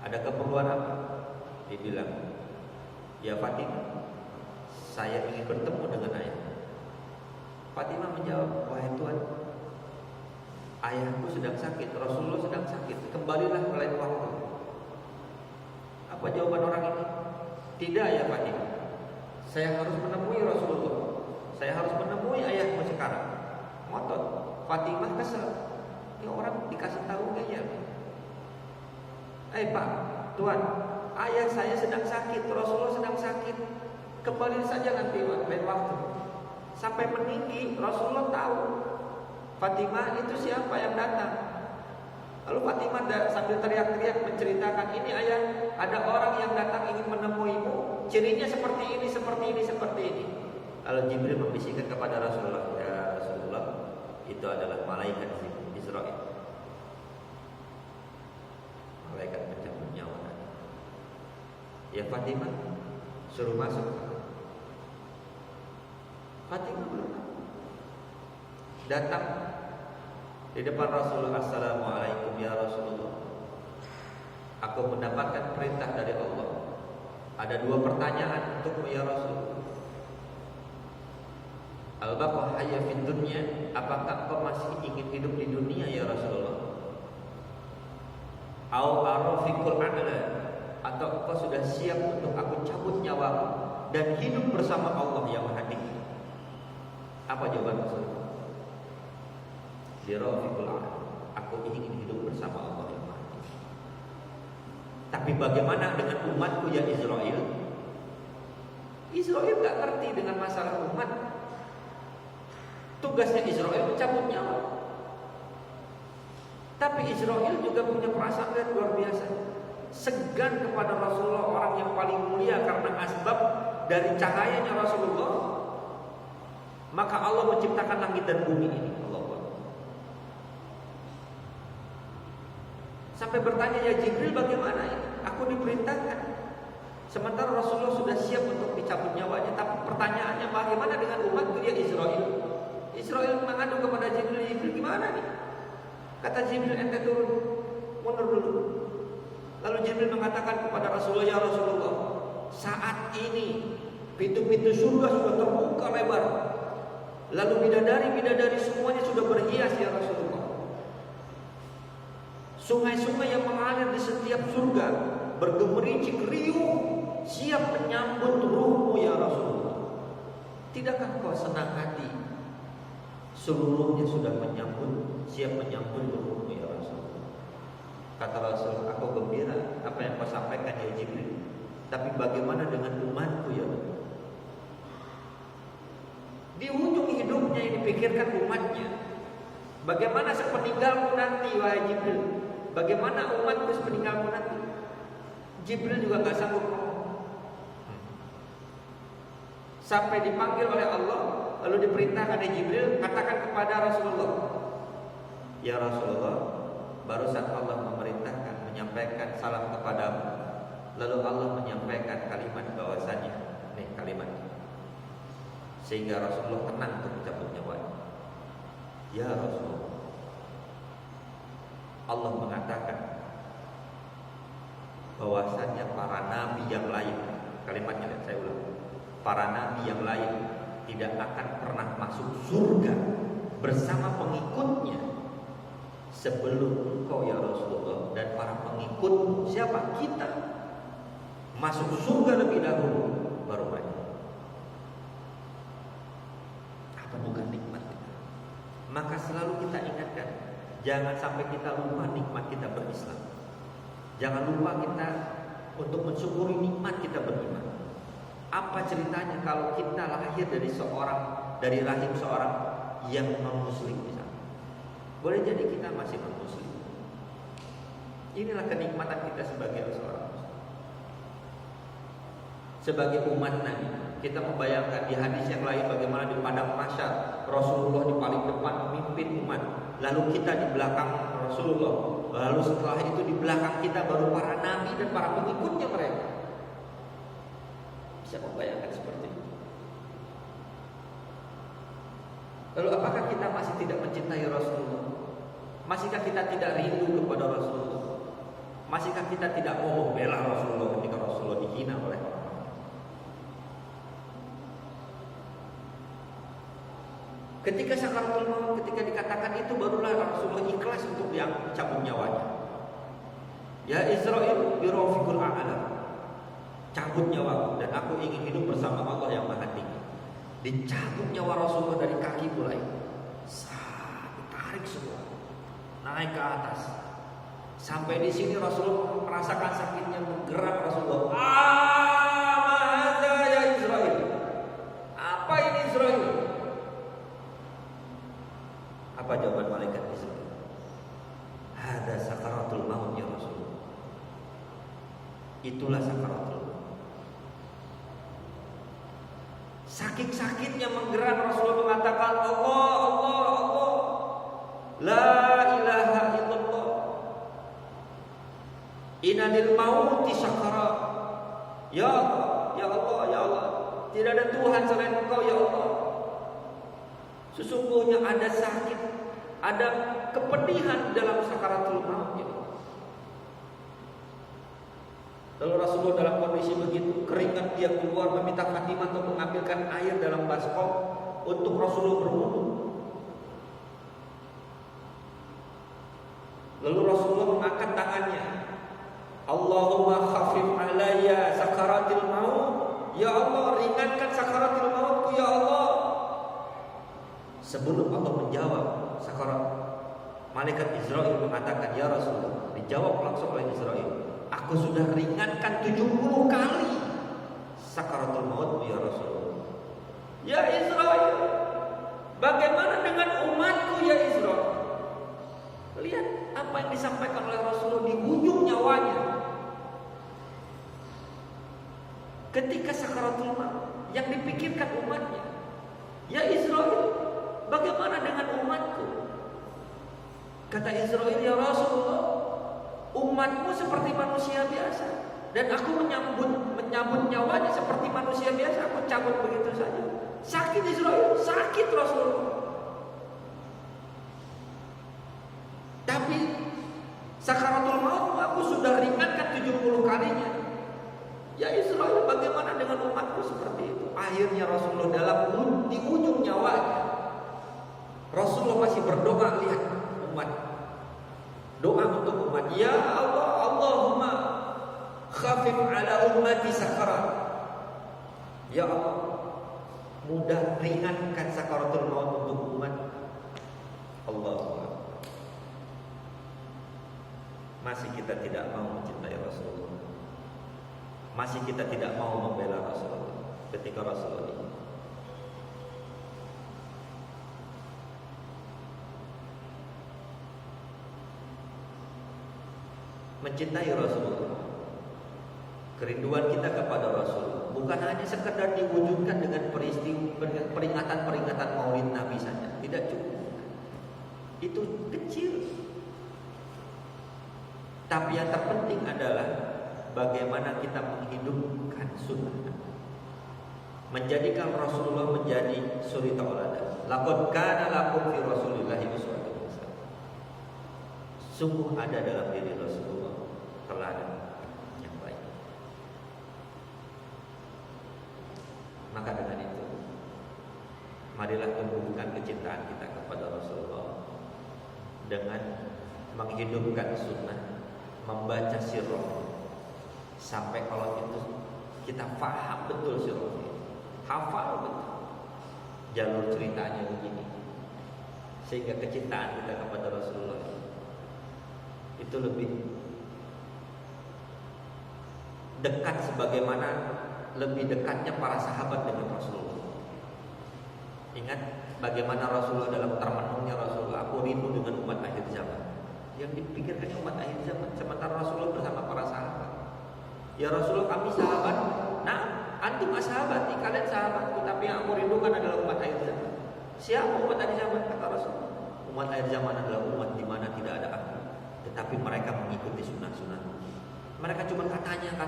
ada keperluan apa? Dibilang, ya Fatimah, saya ingin bertemu dengan ayah. Fatimah menjawab, wahai Tuhan, ayahku sedang sakit, Rasulullah sedang sakit, kembalilah ke lain waktu. Apa jawaban orang ini? Tidak ya Fatimah, saya harus menemui Rasulullah, saya harus menemui ayahmu sekarang. Ngotot. Fatimah kesal, ini orang dikasih tahu gak ya? Pak, Tuhan, ayah saya sedang sakit, Rasulullah sedang sakit, kembali saja nanti lain waktu. Sampai meninggi Rasulullah tahu Fatimah itu siapa yang datang. Lalu Fatimah sambil teriak-teriak menceritakan, ini ayah, ada orang yang datang ingin menemuimu, cirinya seperti ini, seperti ini, seperti ini. Lalu Jibril membisikkan kepada Rasulullah, ya Rasulullah, itu adalah malaikat Israel, malaikat pencabut nyawa. Ya Fatimah, suruh masuk. Fatimah belum datang di depan Rasulullah. Assalamualaikum ya Rasulullah, aku mendapatkan perintah dari Allah. Ada dua pertanyaan untukmu ya Rasul. Al-baqah hayya fid dunya, apakah kau masih ingin hidup di dunia ya Rasulullah? Au arafikul adla, atau kau sudah siap untuk aku cabut nyawamu dan hidup bersama Allah yang Maha Tinggi? Apa jawaban Rasulullah? Dirafiqul a'la, aku ingin hidup bersama Allah yang Maha Tinggi. Tapi bagaimana dengan umatku ya Israel? Israel gak ngerti dengan masalah umat. Tugasnya Israel mencabut nyawa. Tapi Israel juga punya perasaan yang luar biasa, segan kepada Rasulullah, orang yang paling mulia, karena asbab dari cahayanya Rasulullah maka Allah menciptakan langit dan bumi ini. Sampai bertanya, ya Jibril, bagaimana ini? Aku diperintahkan, sementara Rasulullah sudah siap untuk dicabut nyawanya. Tapi pertanyaannya, bagaimana dengan umatku ya Israel? Israel mengadu kepada Jibril, Jibril gimana nih? Kata Jibril, ente turun, mundur dulu. Lalu Jibril mengatakan kepada Rasulullah, ya Rasulullah, saat ini pintu-pintu surga sudah terbuka lebar, Lalu bidadari-bidadari semuanya sudah berhias ya Rasulullah. Sungai-sungai yang mengalir di setiap surga bergemericik riuh, siap menyambut ruhmu ya Rasulullah. Tidakkah kau senang hati? Seluruhnya sudah menyambut, siap menyambut ruhmu ya Rasulullah. Kata Rasul, aku gembira apa yang kau sampaikan ya Jibril. Tapi bagaimana dengan umatku ya Rasulullah? Di ujung hidupnya yang dipikirkan umatnya. Bagaimana sepeninggalku nanti wahai Jibril? Bagaimana umatku sepeninggalku nanti? Jibril juga gak sanggup ngomong. Sampai dipanggil oleh Allah, lalu diperintahkan oleh Jibril, katakan kepada Rasulullah, ya Rasulullah, barusan Allah memerintahkan menyampaikan salam kepadamu. Lalu Allah menyampaikan kalimat bahwasannya, nih kalimat, sehingga Rasulullah tenang untuk mencabut nyawanya. Ya Rasulullah, Allah mengatakan bahwasannya para nabi yang lain, kalimatnya saya ulang, para nabi yang lain tidak akan pernah masuk surga bersama pengikutnya sebelum engkau ya Rasulullah dan para pengikut siapa? Kita masuk surga lebih dahulu baru mereka. Bukan nikmat kita. Maka selalu kita ingatkan, jangan sampai kita lupa nikmat kita berislam. Jangan lupa kita untuk mensyukuri nikmat kita beriman. Apa ceritanya kalau kita lahir dari rahim seorang yang non-muslim misalnya? Boleh jadi kita masih non-muslim. Inilah kenikmatan kita sebagai seorang muslim. Sebagai umat Nabi, kita membayangkan di hadis yang lain bagaimana di padang mahsyar Rasulullah di paling depan memimpin umat, lalu kita di belakang Rasulullah, lalu setelah itu di belakang kita baru para nabi dan para pengikutnya mereka. Bisa membayangkan seperti itu. Lalu apakah kita masih tidak mencintai Rasulullah? Masihkah kita tidak rindu kepada Rasulullah? Masihkah kita tidak mau membela Rasulullah ketika Rasulullah dihina oleh orang? Ketika sakaratul maut, ketika dikatakan itu, barulah Rasulullah ikhlas untuk dicabut nyawanya. Ya Israel birofiqul a'la, cabut nyawaku dan aku ingin hidup bersama Allah yang maha tinggi. Dicabut nyawa Rasulullah dari kaki mulai, ditarik semua, naik ke atas. Sampai di sini Rasulullah merasakan sakitnya menggerak Rasulullah. Mahadza ya Israel. Apa ini Israel? Apa jawaban malaikat Israel? Hada sakaratul maut ya Rasulullah. Itulah sakaratul maut. Sakit-sakitnya menggerak Rasulullah mengatakan Allah, Allah, Allah, la ilaha illallah, inna lil mauti sakarat. Ya Allah, ya Allah, ya Allah, tidak ada Tuhan selain Engkau ya Allah. Sesungguhnya ada sakit, ada kepedihan dalam sakaratul maut. Lalu Rasulullah dalam kondisi begitu, keringat dia keluar, meminta Fatimah untuk mengambilkan air dalam baskom untuk Rasulullah berwudu. Lalu Rasulullah mengangkat tangannya, Allahumma khafif alayya sakaratil maut. Ya Allah, ringankan sakaratil mautku ya Allah. Sebelum Allah menjawab sakarat, malaikat Israel mengatakan, ya Rasulullah, dijawab langsung oleh Israel, aku sudah ringankan 70 kali sakaratul maut ya Rasulullah. Ya Israel, bagaimana dengan umatku ya Israel? Lihat apa yang disampaikan oleh Rasulullah di ujung nyawanya. Ketika sakaratul maut, yang dipikirkan umatnya, ya Israel, bagaimana dengan umatku? Kata Israel, ya Rasulullah, umatmu seperti manusia biasa, dan aku menyambut nyawanya seperti manusia biasa. Aku cabut begitu saja. Sakit Israel, sakit Rasulullah. Tapi sakaratul maut aku sudah ringankan 70 kalinya. Ya Israel, bagaimana dengan umatku seperti itu? Akhirnya Rasulullah di ujung nyawanya Ya Allah, Allahumma khafif ala ummati sakarat. Ya Allah, mudah ringankan sakaratul maut untuk umat. Allah. Masih kita tidak mau mencintai Rasulullah. Masih kita tidak mau membela Rasulullah ketika Rasulullah ini. Mencintai Rasulullah, kerinduan kita kepada Rasul bukan hanya sekedar diwujudkan dengan peringatan-peringatan Maulid Nabi saja, tidak cukup. Itu kecil. Tapi yang terpenting adalah bagaimana kita menghidupkan sunnah, menjadikan Rasulullah menjadi suri tauladan. Laqad kana lakum fi Rasulillahi uswatun hasanah. Sungguh ada dalam diri Rasulullah teladan yang baik. Maka dengan itu, marilah tumbuhkan kecintaan kita kepada Rasulullah dengan menghidupkan sunnah, membaca sirah, sampai kalau itu kita paham betul sirahnya, hafal betul jalur ceritanya begini, sehingga kecintaan kita kepada Rasulullah itu lebih dekat, sebagaimana lebih dekatnya para sahabat dengan Rasulullah. Ingat bagaimana Rasulullah dalam termenungnya Rasulullah, aku rindu dengan umat akhir zaman. Yang dipikirkan umat akhir zaman, sementara Rasulullah bersama para sahabat. Ya Rasulullah, kami sahabat. Nah, antum sahabat, kalian sahabatku, tapi yang aku rindukan adalah umat akhir zaman. Siapa umat akhir zaman? Kata Rasulullah, umat akhir zaman adalah umat di mana tidak ada aku, tetapi mereka mengikuti sunnah-sunnah. Mereka cuma katanya,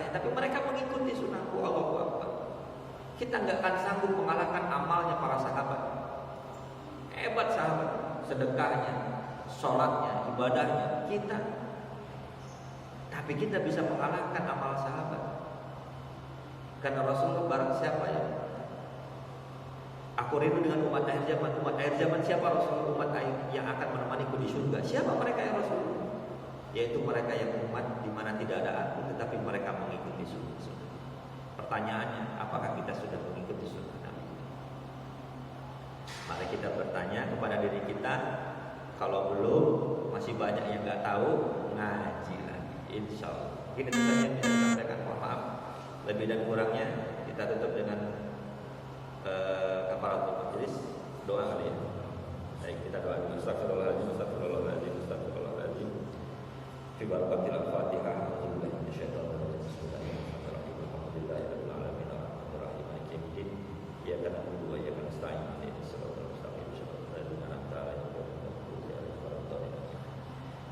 tapi mereka mengikuti sunnahku. Allahu Akbar. Kita nggak akan sanggup mengalahkan amalnya para sahabat. Hebat sahabat, sedekahnya, sholatnya, ibadahnya kita. Tapi kita bisa mengalahkan amal sahabat. Karena Rasulullah barang siapa ya? Aku rindu dengan umat akhir zaman. Umat akhir zaman siapa Rasulullah? Umat yang akan menemaniku di surga. Siapa mereka ya Rasulullah? Yaitu mereka yang umat di mana tidak ada aku, tetapi mereka mengikuti sunnah. Pertanyaannya, apakah kita sudah mengikuti sunnah Nabi? Mari kita bertanya kepada diri kita. Kalau belum, masih banyak yang nggak tahu, ngaji lagi. Insya Allah. Ini saja yang bisa disampaikan. Mohon maaf lebih dan kurangnya. Kita tutup dengan kafaratul majelis, doa kali ya. Baik, kita doa dulu. Astagfirullahaladzim, astagfirullahaladzim, astagfirullahaladzim. Fi barakatil Al-Fatihah. Alhamdulillah minasyaitonir rajim. Bismillahirrahmanirrahim. Alhamdulillahirabbil alamin arrahmanir rahim. Iyyaka na'budu wa iyyaka nasta'in. Ihdinas siratal mustaqim. Shiratal ladzina an'amta 'alaihim ghairil maghdubi 'alaihim waladdallin.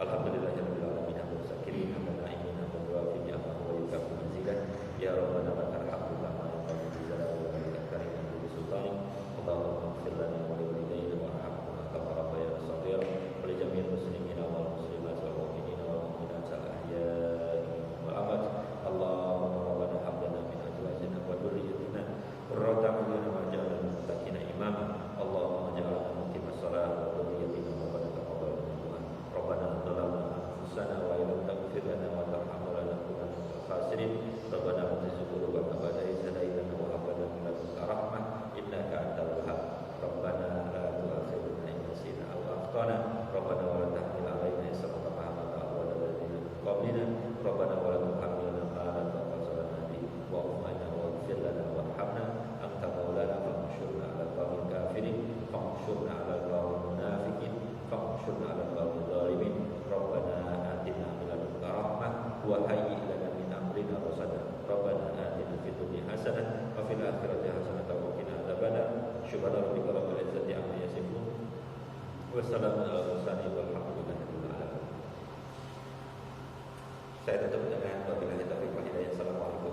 Alhamdulillahirabbil alamin hamdan syakirin hamdan na'imin hamdan wafi ni'amahu wa yukafi mazidah. Ya Rabbana lakal hamdu kama yanbaghi li jalali wajhika karim wa sultanik. Allahumma ighfir lana wa li walidayna warhamhuma kama rabbayana shaghira wa li jami'il muslimina wal muslimat wal mu'minina wal mu'minat al ahya'i wal amwat. Allahumma rabbana hab lana min azwajina wa dhurriyyatina qurrata a'yunin waj'alna lil muttaqina imama. Allahumma ij'alna muqimas shalah wa dhurriyyatina rabbana taqabbal minna. Rabbana zalamna anfusana wa illam taghfir lana wa tarhamna lanakunanna minal khasirin. Rabbana la tuzigh qulubana ba'da idh hadaytana wa hab lana min ladunka rahmah innaka antal wahhab. Rabbana la tu'akhidhna in nasina aw akhtana. Rabbana wa la tahmil 'alaina isran kama hamaltahu 'ala alladziina min qablina. Rabbana wa la tuhammilna ma la taqata lana bihi wa'fu 'anna waghfir lana warhamna anta maulana fansurna 'alal qawmil kafirin fansurna 'alal qawmil munafiqin fansurna 'alal qawmil zalimin. Rabbana atina min ladunka rahmah wa hayyi' lana min amrina rasada. Rabbana atina fid dunya hasanah wa fil akhirati hasanah wa qina adzabannar. Subhana rabbika rabbil izzati amma yasifun wa salamun alal mursalin walhamdulillahi rabbil alamin. Saya tutup dengan wabillahi taufiq wal hidayah. Assalamualaikum.